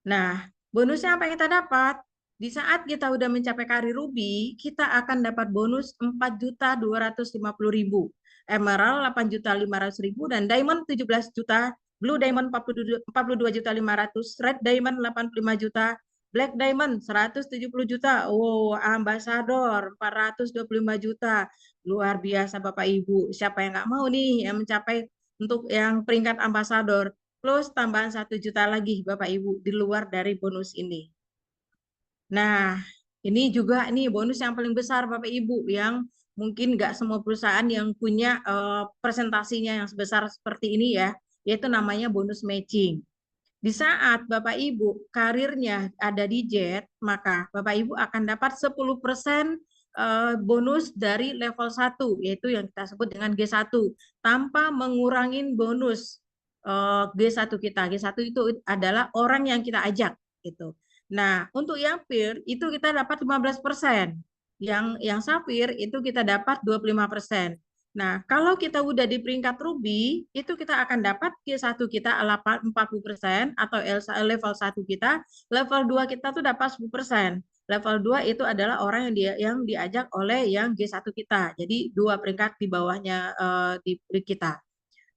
Nah, bonusnya apa yang kita dapat? Di saat kita udah mencapai karir Ruby, kita akan dapat bonus 4.250.000, Emerald 8.500.000 dan Diamond 17 juta, Blue Diamond 42.500.000, Red Diamond 85 juta, Black Diamond 170 juta, oh Ambassador 425 juta, luar biasa Bapak Ibu. Siapa yang nggak mau nih yang mencapai untuk yang peringkat Ambassador? Plus tambahan 1 juta lagi Bapak Ibu di luar dari bonus ini. Nah, ini juga nih bonus yang paling besar Bapak Ibu yang mungkin nggak semua perusahaan yang punya presentasinya yang sebesar seperti ini ya, yaitu namanya bonus matching. Di saat Bapak Ibu karirnya ada di JET, maka Bapak Ibu akan dapat 10% bonus dari level 1, yaitu yang kita sebut dengan G1, tanpa mengurangin bonus G1 kita. G1 itu adalah orang yang kita ajak gitu. Nah, untuk yang PIR itu kita dapat 15%. Yang Sapphire itu kita dapat 25%. Nah, kalau kita udah di peringkat Ruby, itu kita akan dapat G1 kita 40% atau level 1 kita, level 2 kita tuh dapat 10%. Level 2 itu adalah orang yang diajak oleh yang G1 kita. Jadi 2 peringkat di bawahnya di kita.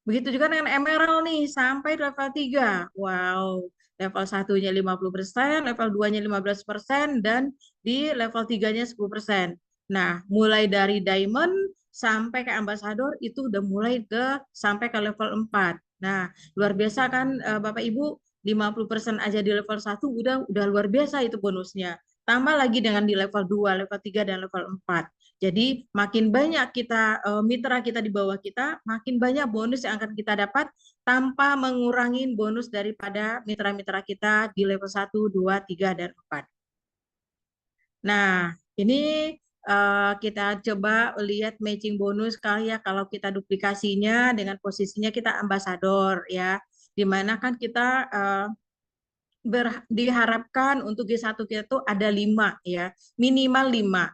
Begitu juga dengan Emerald nih, sampai level 3. Wow, level 1-nya 50%, level 2-nya 15%, dan di level 3-nya 10%. Nah, mulai dari Diamond sampai ke Ambassador, itu udah mulai sampai ke level 4. Nah, luar biasa kan Bapak Ibu, 50% aja di level 1 udah luar biasa itu bonusnya. Tambah lagi dengan di level 2, level 3, dan level 4. Jadi makin banyak kita mitra kita di bawah kita, makin banyak bonus yang akan kita dapat tanpa mengurangi bonus daripada mitra-mitra kita di level 1, 2, 3, dan 4. Nah, ini kita coba lihat matching bonus kali ya, kalau kita duplikasinya dengan posisinya kita ambasador ya, dimana kan kita diharapkan untuk G1 kita tuh ada 5 ya, minimal 5.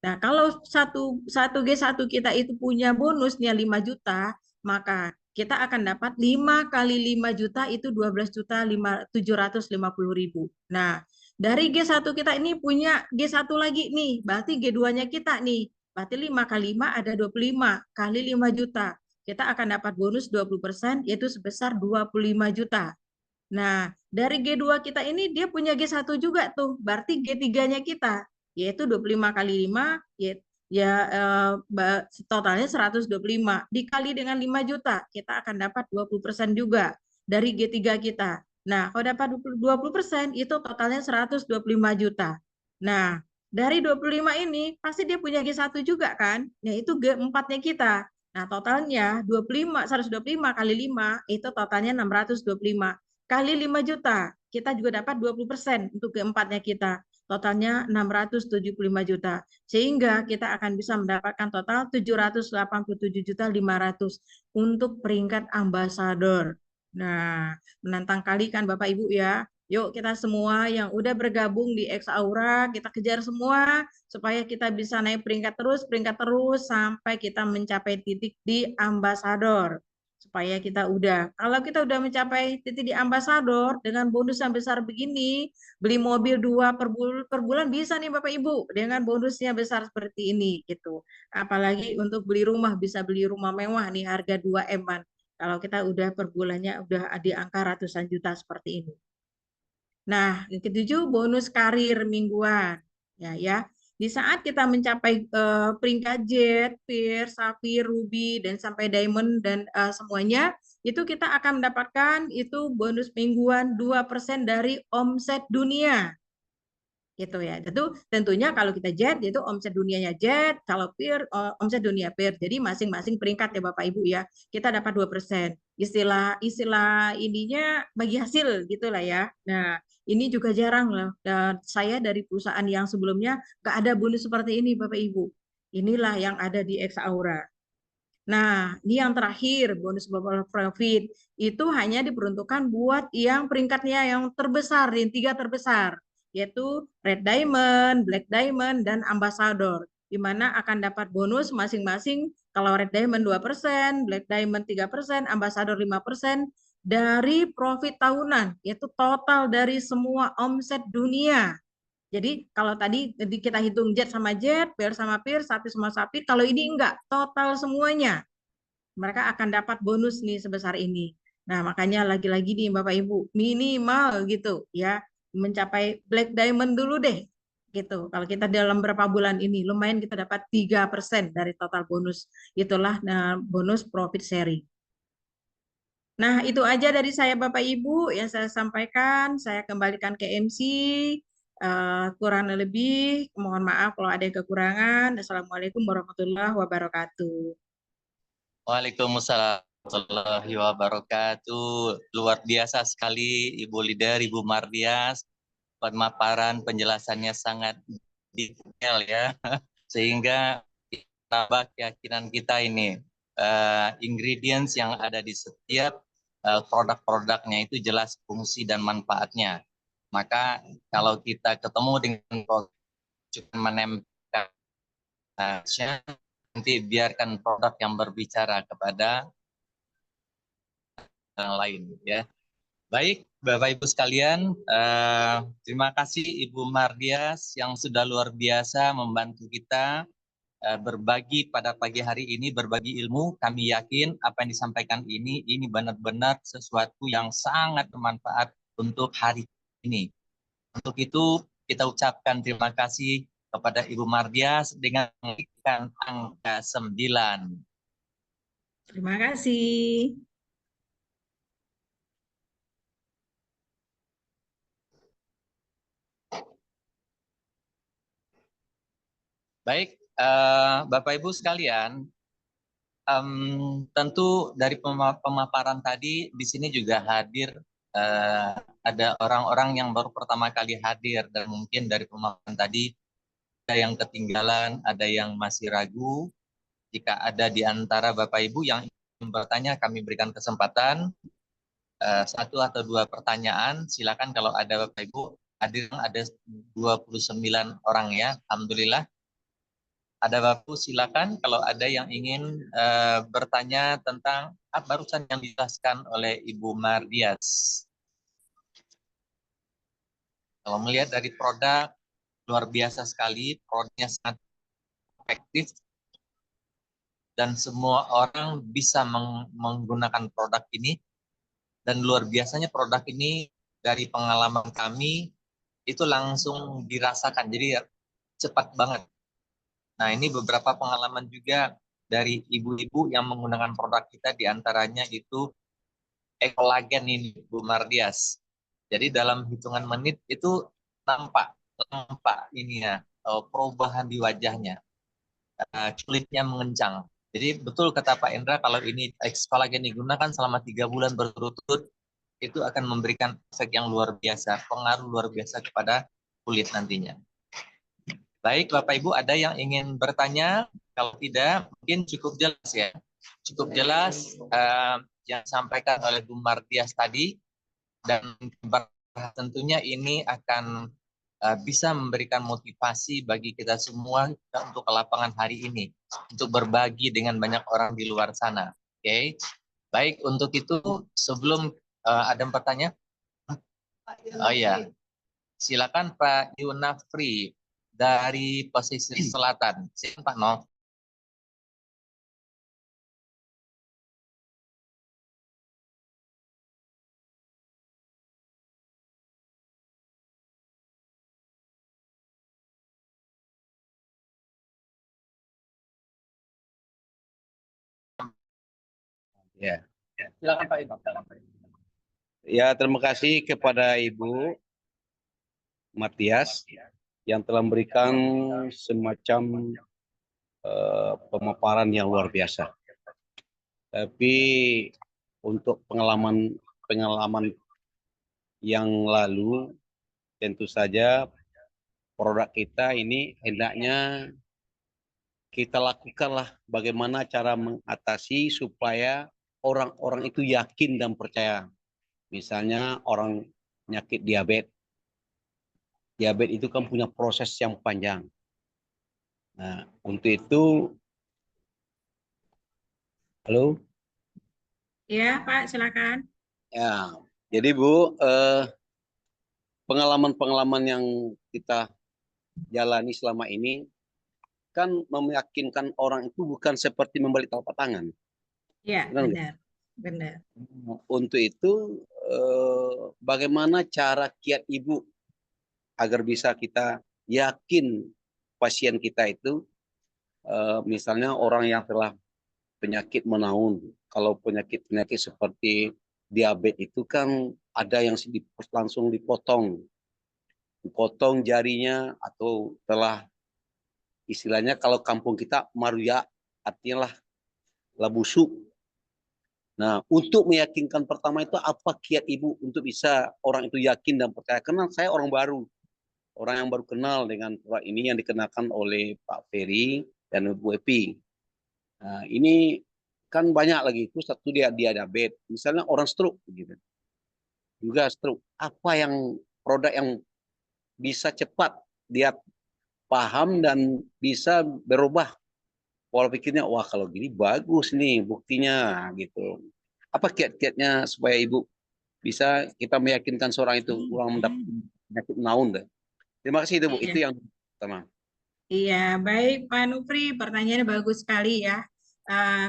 Nah, kalau satu G1 kita itu punya bonusnya 5 juta, maka kita akan dapat 5 kali 5 juta itu 12.750.000. Nah, dari G1 kita ini punya G1 lagi nih, berarti G2-nya kita nih. Berarti 5 kali 5 ada 25 kali 5 juta. Kita akan dapat bonus 20% yaitu sebesar 25 juta. Nah, dari G2 kita ini dia punya G1 juga tuh, berarti G3-nya kita, yaitu 25 kali 5, totalnya 125. Dikali dengan 5 juta, kita akan dapat 20% juga dari G3 kita. Nah, kalau dapat 20%, itu totalnya 125 juta. Nah, dari 25 ini, pasti dia punya G1 juga kan, yaitu G4-nya kita. Nah, totalnya 125 kali 5, itu totalnya 625 kali 5 juta, kita juga dapat 20% untuk keempatnya kita. Totalnya 675 juta. Sehingga kita akan bisa mendapatkan total 787.500.000 untuk peringkat ambasador. Nah, menantang kali kan Bapak Ibu ya. Yuk kita semua yang udah bergabung di X-Aura, kita kejar semua supaya kita bisa naik peringkat terus sampai kita mencapai titik di ambasador. Supaya kalau kita udah mencapai titik di ambasador dengan bonus yang besar begini, beli mobil 2 per bulan bisa nih Bapak Ibu dengan bonusnya besar seperti ini gitu. Apalagi untuk beli rumah, bisa beli rumah mewah nih harga 2 M-an. Kalau kita udah per bulannya udah di angka ratusan juta seperti ini. Nah, yang ketujuh bonus karir mingguan. Ya. Di saat kita mencapai peringkat Jet, Peer, Sapphire, Ruby, dan sampai Diamond dan semuanya, itu kita akan mendapatkan itu bonus mingguan 2% dari omset dunia. Gitu ya. Itu tentunya kalau kita Jet itu omset dunianya Jet, kalau Peer omset dunia Peer. Jadi masing-masing peringkat ya Bapak Ibu ya. Kita dapat 2%. Istilah ininya bagi hasil gitulah ya. Nah, ini juga jarang loh. Dan saya dari perusahaan yang sebelumnya nggak ada bonus seperti ini Bapak Ibu. Inilah yang ada di X-Aura. Nah, ini yang terakhir, bonus global profit. Itu hanya diperuntukkan buat yang peringkatnya yang terbesar, yang 3 terbesar, yaitu Red Diamond, Black Diamond, dan Ambassador. Di mana akan dapat bonus masing-masing, kalau Red Diamond 2%, Black Diamond 3%, Ambassador 5%, dari profit tahunan, yaitu total dari semua omset dunia. Jadi kalau tadi kita hitung Jet sama Jet, Peer sama Peer, Sapphire sama Sapphire, kalau ini enggak, total semuanya. Mereka akan dapat bonus nih sebesar ini. Nah, makanya lagi-lagi nih Bapak Ibu, minimal gitu ya, mencapai Black Diamond dulu deh. Gitu. Kalau kita dalam berapa bulan ini, lumayan kita dapat 3% dari total bonus. Itulah bonus profit sharing. Nah, itu aja dari saya Bapak Ibu yang saya sampaikan. Saya kembalikan ke MC. Kurang lebih, mohon maaf kalau ada kekurangan. Assalamualaikum warahmatullahi wabarakatuh. Waalaikumsalam warahmatullahi wabarakatuh. Luar biasa sekali Ibu Leader, Ibu Mardias. Pemaparan penjelasannya sangat detail ya. Sehingga nambah keyakinan kita ini. Ingredients yang ada di setiap produk-produknya itu jelas fungsi dan manfaatnya. Maka kalau kita ketemu dengan produk cuma menempel, nanti biarkan produk yang berbicara kepada yang lain ya. Baik Bapak Ibu sekalian, terima kasih Ibu Mardias yang sudah luar biasa membantu kita berbagi pada pagi hari ini, berbagi ilmu. Kami yakin apa yang disampaikan ini benar-benar sesuatu yang sangat bermanfaat untuk hari ini. Untuk itu kita ucapkan terima kasih kepada Ibu Mardias dengan mengetikkan angka 9. Terima kasih. Baik, Bapak Ibu sekalian, tentu dari pemaparan tadi di sini juga hadir ada orang-orang yang baru pertama kali hadir, dan mungkin dari pemaparan tadi ada yang ketinggalan, ada yang masih ragu. Jika ada di antara Bapak Ibu yang ingin bertanya, kami berikan kesempatan 1 atau 2 pertanyaan. Silakan kalau ada Bapak Ibu. Hadir ada 29 orang ya, alhamdulillah. Ada Bapak Ibu, silakan kalau ada yang ingin bertanya tentang barusan yang dijelaskan oleh Ibu Mardias. Kalau melihat dari produk, luar biasa sekali, produknya sangat efektif, dan semua orang bisa menggunakan produk ini. Dan luar biasanya produk ini dari pengalaman kami, itu langsung dirasakan, jadi cepat banget. Nah, ini beberapa pengalaman juga dari ibu-ibu yang menggunakan produk kita, diantaranya itu Ekolagen ini, Bu Mardias. Jadi dalam hitungan menit itu nampak ini ya, perubahan di wajahnya, kulitnya mengencang. Jadi betul kata Pak Endra, kalau ini Ekolagen digunakan selama 3 bulan berturut-turut, itu akan memberikan efek yang luar biasa, pengaruh luar biasa kepada kulit nantinya. Baik, Bapak Ibu, ada yang ingin bertanya? Kalau tidak, mungkin cukup jelas ya. Cukup jelas yang disampaikan oleh Bu Mardias tadi, dan tentunya ini akan bisa memberikan motivasi bagi kita semua untuk ke lapangan hari ini, untuk berbagi dengan banyak orang di luar sana. Oke, baik, untuk itu sebelum ada pertanyaan, oh ya, silakan Pak Yunafri dari pesisir selatan. Silakan Pak Nov. Ya. Silakan Pak Ibu. Ya, terima kasih kepada Ibu Mardias yang telah memberikan semacam pemaparan yang luar biasa. Tapi untuk pengalaman yang lalu, tentu saja produk kita ini hendaknya kita lakukanlah bagaimana cara mengatasi supaya orang-orang itu yakin dan percaya. Misalnya orang penyakit diabetes. Diabetes itu kan punya proses yang panjang. Nah, untuk itu, halo? Ya, Pak, silakan. Ya, jadi Bu, pengalaman-pengalaman yang kita jalani selama ini kan meyakinkan orang itu bukan seperti membalik telapak tangan. Ya, Benar. benar. Untuk itu, bagaimana cara kiat Ibu agar bisa kita yakin pasien kita itu, misalnya orang yang telah penyakit menaun. Kalau penyakit seperti diabetes itu kan ada yang langsung dipotong jarinya, atau telah istilahnya kalau kampung kita maruya, artinya lah busuk. Nah, untuk meyakinkan pertama itu apa kiat Ibu untuk bisa orang itu yakin dan percaya? Karena saya orang yang baru kenal dengan produk ini yang dikenakan oleh Pak Ferry dan Bu Epi. Nah, ini kan banyak lagi, itu satu dia diabetes, misalnya orang stroke gitu. Juga stroke. Apa yang produk yang bisa cepat dia paham dan bisa berubah pola pikirnya, wah kalau gini bagus nih buktinya gitu. Apa kiat-kiatnya supaya Ibu bisa kita meyakinkan seorang itu orang mendapat penyakit naun deh. Terima kasih itu Bu, itu yang pertama. Iya, baik Pak Nupri, pertanyaannya bagus sekali ya.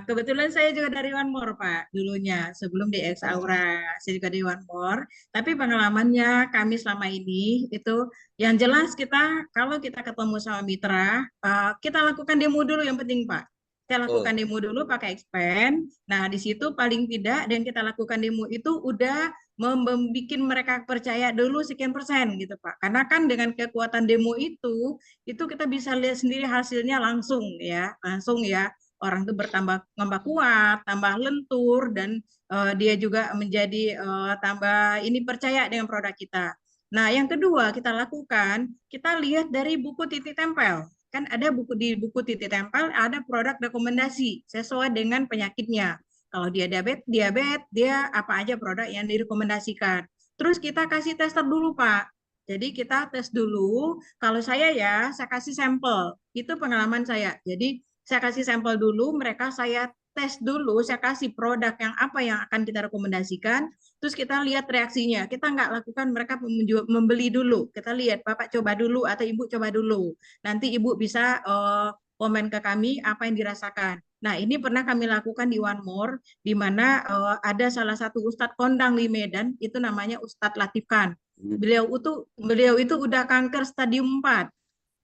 Kebetulan saya juga dari One More Pak dulunya, sebelum di Ex Aura, saya juga di One More. Tapi pengalamannya kami selama ini itu yang jelas kita kalau kita ketemu sama mitra, kita lakukan demo dulu yang penting Pak. Saya lakukan demo dulu pakai Expand. Nah, di situ paling tidak dan kita lakukan demo itu udah membuat mereka percaya dulu sekian persen gitu Pak. Karena kan dengan kekuatan demo itu kita bisa lihat sendiri hasilnya langsung ya. Langsung ya. Orang itu bertambah kuat, tambah lentur, dan dia juga menjadi tambah ini percaya dengan produk kita. Nah, yang kedua kita lakukan, kita lihat dari buku titik tempel. Kan ada di buku titik tempel ada produk rekomendasi sesuai dengan penyakitnya. Kalau dia diabetes, dia apa aja produk yang direkomendasikan. Terus kita kasih tester dulu, Pak. Jadi kita tes dulu. Kalau saya kasih sampel. Itu pengalaman saya. Jadi saya kasih sampel dulu, saya tes dulu, saya kasih produk yang apa yang akan kita rekomendasikan, terus kita lihat reaksinya. Kita nggak lakukan mereka membeli dulu. Kita lihat, Bapak coba dulu atau Ibu coba dulu. Nanti Ibu bisa komen ke kami apa yang dirasakan. Nah, ini pernah kami lakukan di One More, di mana ada salah satu Ustadz kondang di Medan, itu namanya Ustadz Latif Khan. Beliau itu udah kanker stadium 4.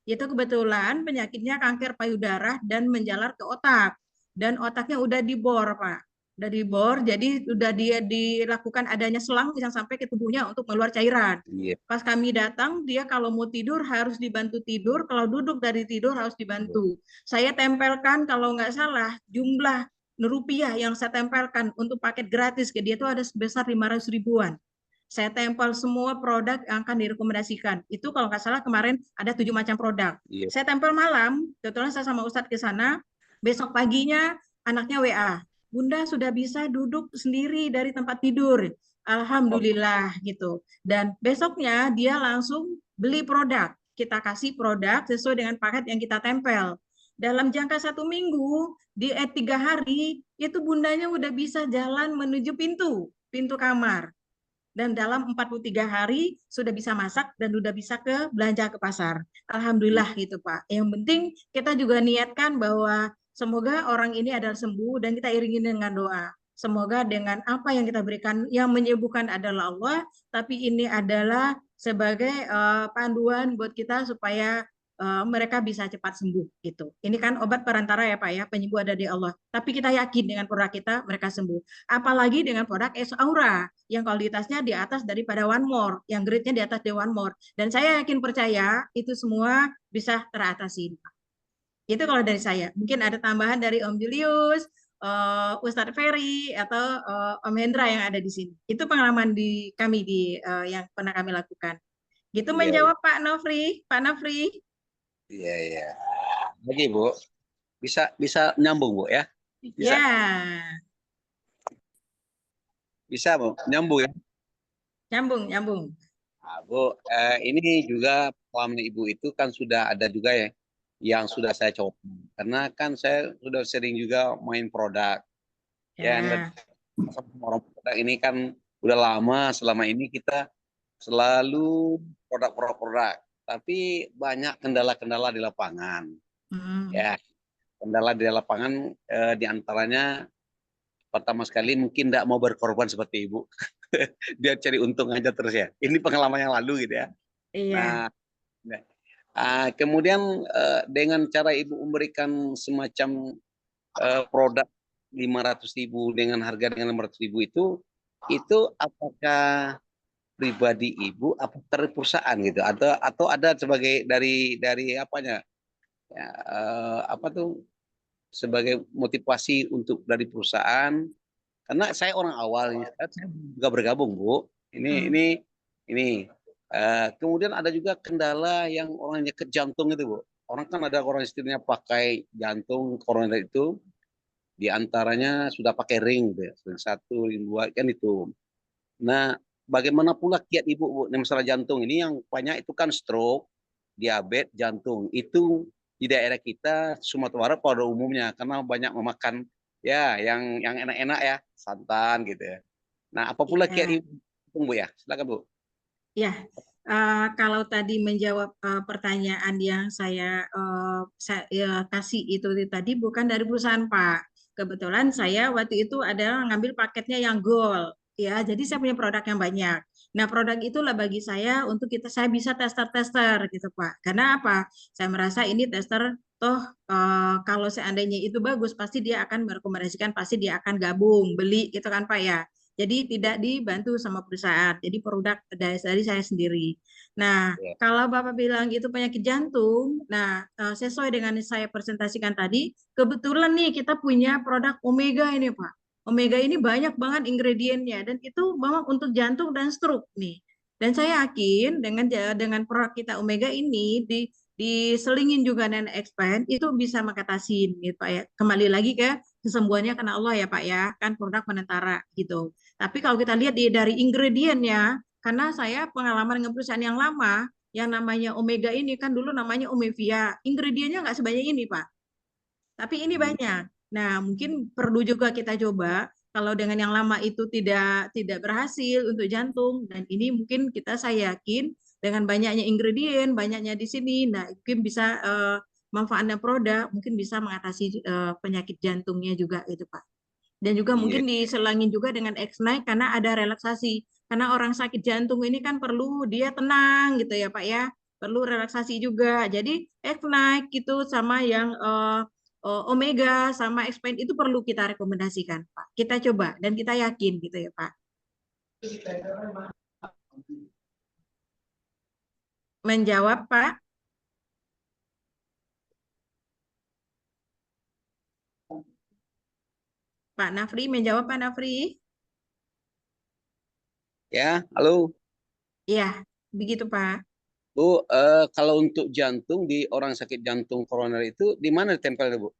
Itu kebetulan penyakitnya kanker payudara dan menjalar ke otak. Dan otaknya udah dibor, Pak. Udah dibor, jadi udah dia dilakukan adanya selang yang sampai ke tubuhnya untuk keluar cairan. Pas kami datang, dia kalau mau tidur harus dibantu tidur, kalau duduk dari tidur harus dibantu. Saya tempelkan kalau nggak salah jumlah rupiah yang saya tempelkan untuk paket gratis ke dia itu ada sebesar 500 ribuan. Saya tempel semua produk yang akan direkomendasikan. Itu kalau nggak salah kemarin ada 7 macam produk. Saya tempel malam, kebetulan saya sama Ustadz ke sana, besok paginya anaknya WA, Bunda sudah bisa duduk sendiri dari tempat tidur. Alhamdulillah gitu. Dan besoknya dia langsung beli produk. Kita kasih produk sesuai dengan paket yang kita tempel. Dalam jangka 1 minggu, di 3 hari, itu bundanya udah bisa jalan menuju pintu kamar. Dan dalam 43 hari sudah bisa masak dan sudah bisa belanja ke pasar. Alhamdulillah gitu Pak. Yang penting kita juga niatkan bahwa semoga orang ini adalah sembuh dan kita iringi dengan doa. Semoga dengan apa yang kita berikan, yang menyembuhkan adalah Allah, tapi ini adalah sebagai panduan buat kita supaya mereka bisa cepat sembuh gitu. Ini kan obat perantara ya Pak ya, penyembuh ada di Allah. Tapi kita yakin dengan produk kita mereka sembuh. Apalagi dengan produk Aura yang kualitasnya di atas daripada One More, yang grade-nya di atas dari One More. Dan saya yakin percaya itu semua bisa teratasi. Itu kalau dari saya. Mungkin ada tambahan dari Om Julius, Ustadz Ferry, atau Om Hendra yang ada di sini. Itu pengalaman kami yang pernah kami lakukan. Gitu menjawab Pak Nofri. Pak Nofri. Iya. Lagi Bu, bisa nyambung Bu ya? Bisa. Ya. Bisa Bu, nyambung ya? Nyambung. Nah, Bu, ini juga pengalaman Ibu itu kan sudah ada juga ya, yang sudah saya coba. Karena kan saya sudah sering juga main produk. Ya, orang produk ini kan udah lama, selama ini kita selalu produk. Tapi banyak kendala-kendala di lapangan. Ya, kendala di lapangan diantaranya pertama sekali mungkin tidak mau berkorban seperti Ibu. Dia cari untung aja terus ya. Ini pengalaman yang lalu gitu ya. Iya. Kemudian dengan cara Ibu memberikan semacam produk 500.000 dengan harga dengan 500.000 itu apakah pribadi Ibu apa dari perusahaan gitu atau ada sebagai dari apanya ya, sebagai motivasi untuk dari perusahaan? Karena saya orang awal, saya juga bergabung Bu. Ini kemudian ada juga kendala yang orang nyeket jantung itu Bu. Orang kan ada orang istrinya pakai jantung koroner itu, diantaranya sudah pakai ring gitu ya, ring 1, ring 2 kan itu. Nah, bagaimana pula kiat Ibu Bu, masalah jantung ini yang banyak itu kan stroke, diabetes, jantung. Itu di daerah kita Sumatera Barat pada umumnya karena banyak memakan ya yang enak-enak ya, santan gitu ya. Nah, apa pula kiat Ibu Bu ya? Silakan Bu. Ya, kalau tadi menjawab pertanyaan yang saya kasih itu tadi bukan dari perusahaan Pak. Kebetulan saya waktu itu adalah ngambil paketnya yang gold. Ya, jadi saya punya produk yang banyak. Nah, produk itulah bagi saya untuk saya bisa tester gitu Pak. Karena apa? Saya merasa ini tester toh kalau seandainya itu bagus pasti dia akan merekomendasikan, pasti dia akan gabung beli gitu kan Pak ya. Jadi tidak dibantu sama perusahaan, jadi produk dari saya sendiri. Nah, Ya. kalau Bapak bilang itu penyakit jantung, nah sesuai dengan saya presentasikan tadi, kebetulan nih kita punya produk Omega ini Pak. Omega ini banyak banget ingredientnya dan itu memang untuk jantung dan stroke nih. Dan saya yakin dengan produk kita Omega ini diselingin juga dengan expand itu bisa mengatasi gitu Pak ya. Kembali lagi ke kesembuhannya karena Allah ya Pak ya, kan produk penentara gitu. Tapi kalau kita lihat dari ingredientnya, karena saya pengalaman dengan perusahaan yang lama, yang namanya Omega ini kan dulu namanya Omevia, ingredientnya nggak sebanyak ini Pak. Tapi ini banyak. Nah, mungkin perlu juga kita coba kalau dengan yang lama itu tidak berhasil untuk jantung dan ini mungkin saya yakin dengan banyaknya ingredient, banyaknya di sini, nah mungkin bisa manfaatnya produk mungkin bisa mengatasi penyakit jantungnya juga itu Pak. Dan juga mungkin diselangin juga dengan X-Night karena ada relaksasi. Karena orang sakit jantung ini kan perlu dia tenang gitu ya Pak ya. Perlu relaksasi juga. Jadi X-Night gitu sama yang Omega sama Expand itu perlu kita rekomendasikan Pak. Kita coba dan kita yakin gitu ya Pak. Menjawab Pak. Pak Nafri menjawab Pak Nafri. Ya, halo. Iya, begitu Pak. Bu, kalau untuk jantung di orang sakit jantung koroner itu di mana ditempel Bu?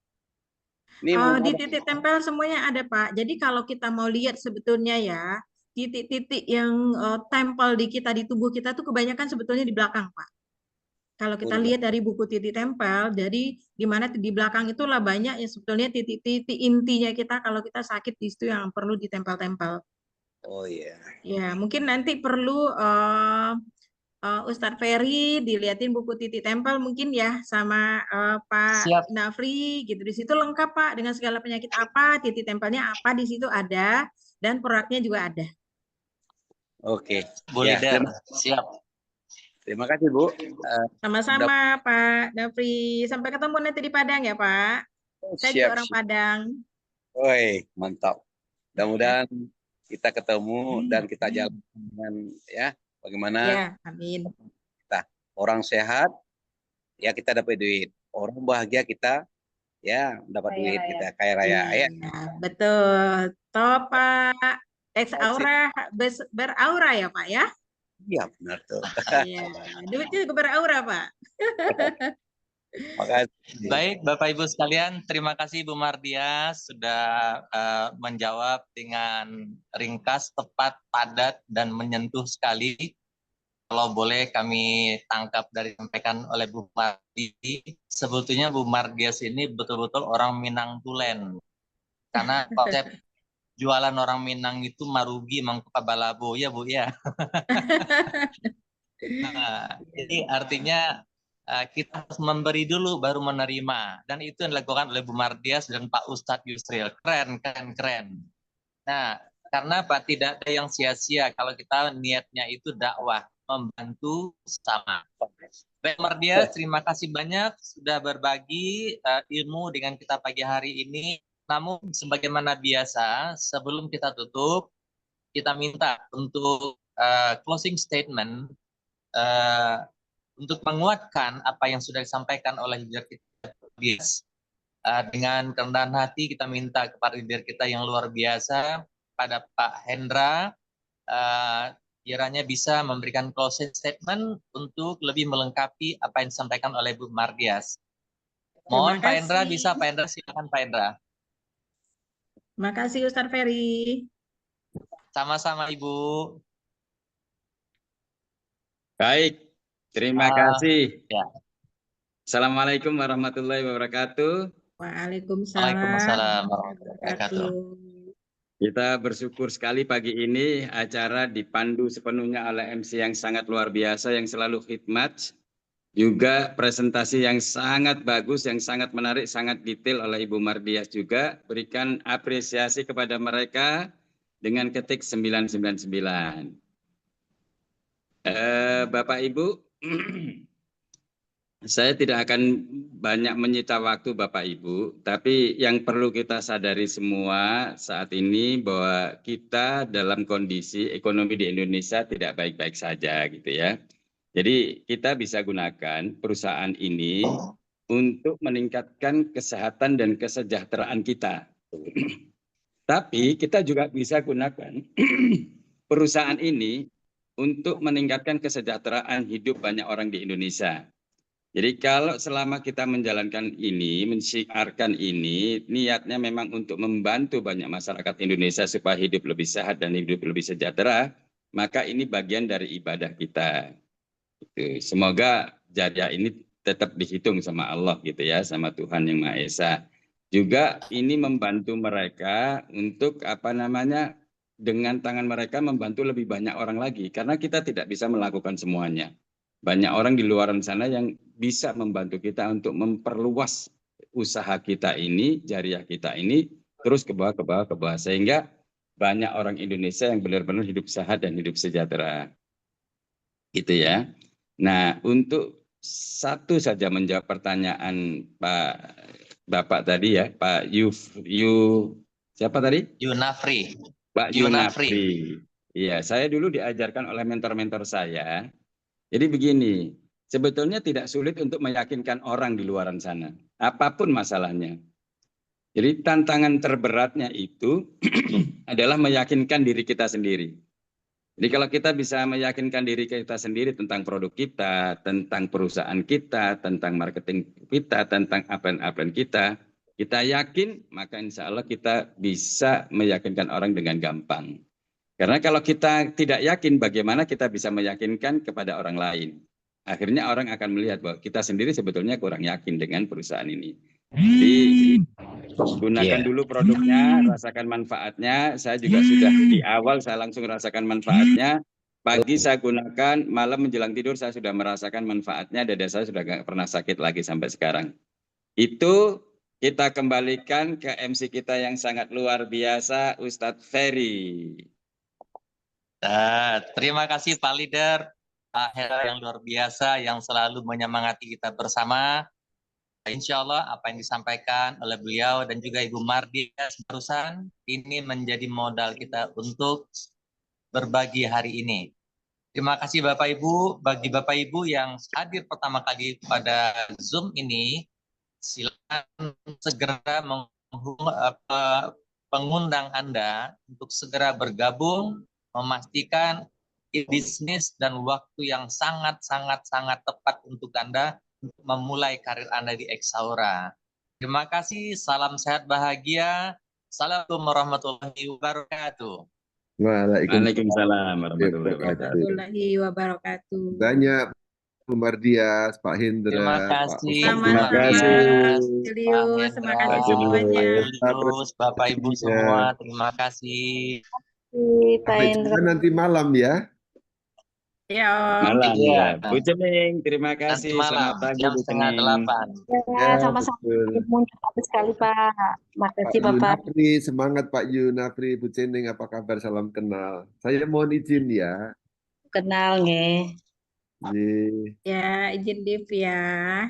Ini Di titik tempel semuanya ada Pak. Jadi kalau kita mau lihat sebetulnya ya, titik-titik yang tempel di kita di tubuh kita tuh kebanyakan sebetulnya di belakang Pak. Kalau kita lihat dari buku titik tempel, jadi di mana di belakang itulah banyak yang sebetulnya titik-titik intinya kita kalau kita sakit di situ yang perlu ditempel-tempel. Oh iya. Ya, mungkin nanti perlu Ustadz Ferry dilihatin buku titik tempel mungkin ya sama Pak Siap. Nafri gitu. Di situ lengkap Pak dengan segala penyakit apa, titik tempelnya apa di situ ada dan produknya juga ada. Oke. Bu Ya, Leader, siap. terima kasih Bu. Sama-sama Pak Nafri. Sampai ketemu nanti di Padang ya Pak. Saya juga Siap. orang Padang. Woi, mantap. Mudah-mudahan kita ketemu dan kita jalan dengan ya bagaimana Ya, amin. kita orang sehat ya kita dapat duit, orang bahagia kita ya dapat Kaya duit raya. kita kaya raya ya. Iya, betul. Top Pak. Ex aura beraura ya Pak ya? Iya benar tuh. Iya, duitnya juga beraura Pak. Makasih. Baik, Bapak Ibu sekalian, terima kasih Bu Mardia sudah menjawab dengan ringkas, tepat, padat, dan menyentuh sekali. Kalau boleh kami tangkap dari sampaikan oleh Bu Mardi, sebetulnya Bu Mardias ini betul-betul orang Minang Tulen. Karena konsep jualan orang Minang itu marugi mangkukabalabo, ya Bu ya. Nah, jadi artinya kita harus memberi dulu baru menerima, dan itu yang dilakukan oleh Bu Mardias dan Pak Ustadz Yusril. Keren. Nah, karena Pak tidak ada yang sia-sia kalau kita niatnya itu dakwah, membantu sama. Baik Mardias, terima kasih banyak sudah berbagi ilmu dengan kita pagi hari ini. Namun sebagaimana biasa, sebelum kita tutup, kita minta untuk closing statement untuk menguatkan apa yang sudah disampaikan oleh leader kita dengan kerendahan hati kita minta kepada leader kita yang luar biasa, pada Pak Hendra, kiranya bisa memberikan closing statement untuk lebih melengkapi apa yang disampaikan oleh Bu Mardias. Mohon Pak Hendra, bisa Pak Hendra, silakan Pak Hendra. Terima kasih Ustadz Ferry. Sama-sama Ibu. Baik, terima kasih. Ya. Assalamualaikum warahmatullahi wabarakatuh. Waalaikumsalam warahmatullahi wabarakatuh. Kita bersyukur sekali pagi ini acara dipandu sepenuhnya oleh MC yang sangat luar biasa yang selalu khidmat. Juga presentasi yang sangat bagus, yang sangat menarik, sangat detail oleh Ibu Mardias juga. Berikan apresiasi kepada mereka dengan ketik 999. Bapak Ibu, saya tidak akan banyak menyita waktu Bapak Ibu, tapi yang perlu kita sadari semua saat ini bahwa kita dalam kondisi ekonomi di Indonesia tidak baik-baik saja gitu ya. Jadi kita bisa gunakan perusahaan ini untuk meningkatkan kesehatan dan kesejahteraan kita. Tapi kita juga bisa gunakan perusahaan ini untuk meningkatkan kesejahteraan hidup banyak orang di Indonesia. Jadi kalau selama kita menjalankan ini, mensiarkan ini, niatnya memang untuk membantu banyak masyarakat Indonesia supaya hidup lebih sehat dan hidup lebih sejahtera, maka ini bagian dari ibadah kita. Semoga jariah ini tetap dihitung sama Allah gitu ya, sama Tuhan Yang Maha Esa. Juga ini membantu mereka untuk dengan tangan mereka membantu lebih banyak orang lagi, karena kita tidak bisa melakukan semuanya. Banyak orang di luar sana yang bisa membantu kita untuk memperluas usaha kita ini, jariah kita ini, terus ke bawah, sehingga banyak orang Indonesia yang benar-benar hidup sehat dan hidup sejahtera. Gitu ya. Nah, untuk satu saja menjawab pertanyaan Bapak tadi ya, Pak siapa tadi? Yunafri. Pak Yunafri. Iya, saya dulu diajarkan oleh mentor-mentor saya. Jadi begini, sebetulnya tidak sulit untuk meyakinkan orang di luaran sana, apapun masalahnya. Jadi tantangan terberatnya itu adalah meyakinkan diri kita sendiri. Jadi kalau kita bisa meyakinkan diri kita sendiri tentang produk kita, tentang perusahaan kita, tentang marketing kita, tentang apa-apa kita yakin, maka insya Allah kita bisa meyakinkan orang dengan gampang. Karena kalau kita tidak yakin, bagaimana kita bisa meyakinkan kepada orang lain? Akhirnya orang akan melihat bahwa kita sendiri sebetulnya kurang yakin dengan perusahaan ini. Jadi gunakan dulu produknya, rasakan manfaatnya. Saya juga sudah di awal saya langsung rasakan manfaatnya. Pagi saya gunakan, malam menjelang tidur saya sudah merasakan manfaatnya. Dada saya sudah nggak pernah sakit lagi sampai sekarang. Itu kita kembalikan ke MC kita yang sangat luar biasa, Ustadz Ferry. Terima kasih Pak Leader, Pak Hera yang luar biasa yang selalu menyemangati kita bersama. Insya Allah apa yang disampaikan oleh beliau dan juga Ibu Mardia barusan ini menjadi modal kita untuk berbagi hari ini. Terima kasih Bapak Ibu. Bagi Bapak Ibu yang hadir pertama kali pada Zoom ini, silakan segera pengundang Anda untuk segera bergabung, memastikan bisnis dan waktu yang sangat tepat untuk Anda untuk memulai karir Anda di Exaura. Terima kasih, salam sehat bahagia. Assalamualaikum warahmatullahi wabarakatuh. Waalaikumsalam warahmatullahi wabarakatuh. Banyak Bu Mardias, Pak Hendra. Terima kasih. Terima kasih. Terima kasih semuanya. Terus Bapak Ibu semua, terima kasih. Sampai jumpa nanti malam ya. Ya, malam ya. Bu Cening, terima kasih. Nanti malam, Selamat pagi jam Bu Cening. 7:30. Ya, sama-sama. Muncul sekali Pak. Makasih Pak Bapak. Yunafri, semangat Pak Yunafri, Bu Cening, apa kabar? Salam kenal. Saya mohon izin ya. Kenal nge. ya izin Div ya.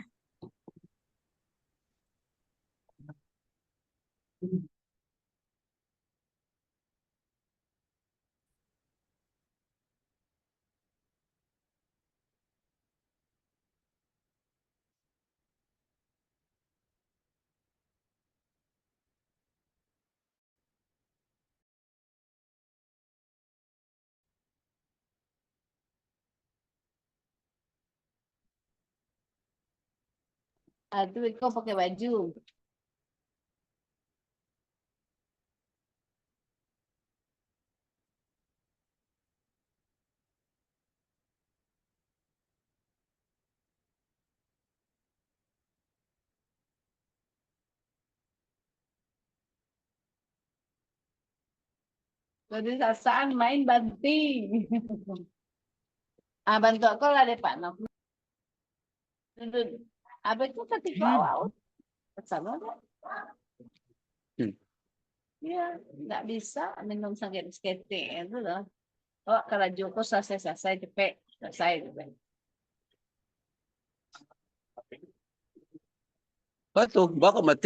Aduh, kok pakai baju? Tadi sasaan main banting. Bantu aku lah deh Pak. Apa itu ketika awal? Sama ya, nggak bisa minum sakit skating itu loh. Oh, kalau Joko selesai cepet selesai. Baka mati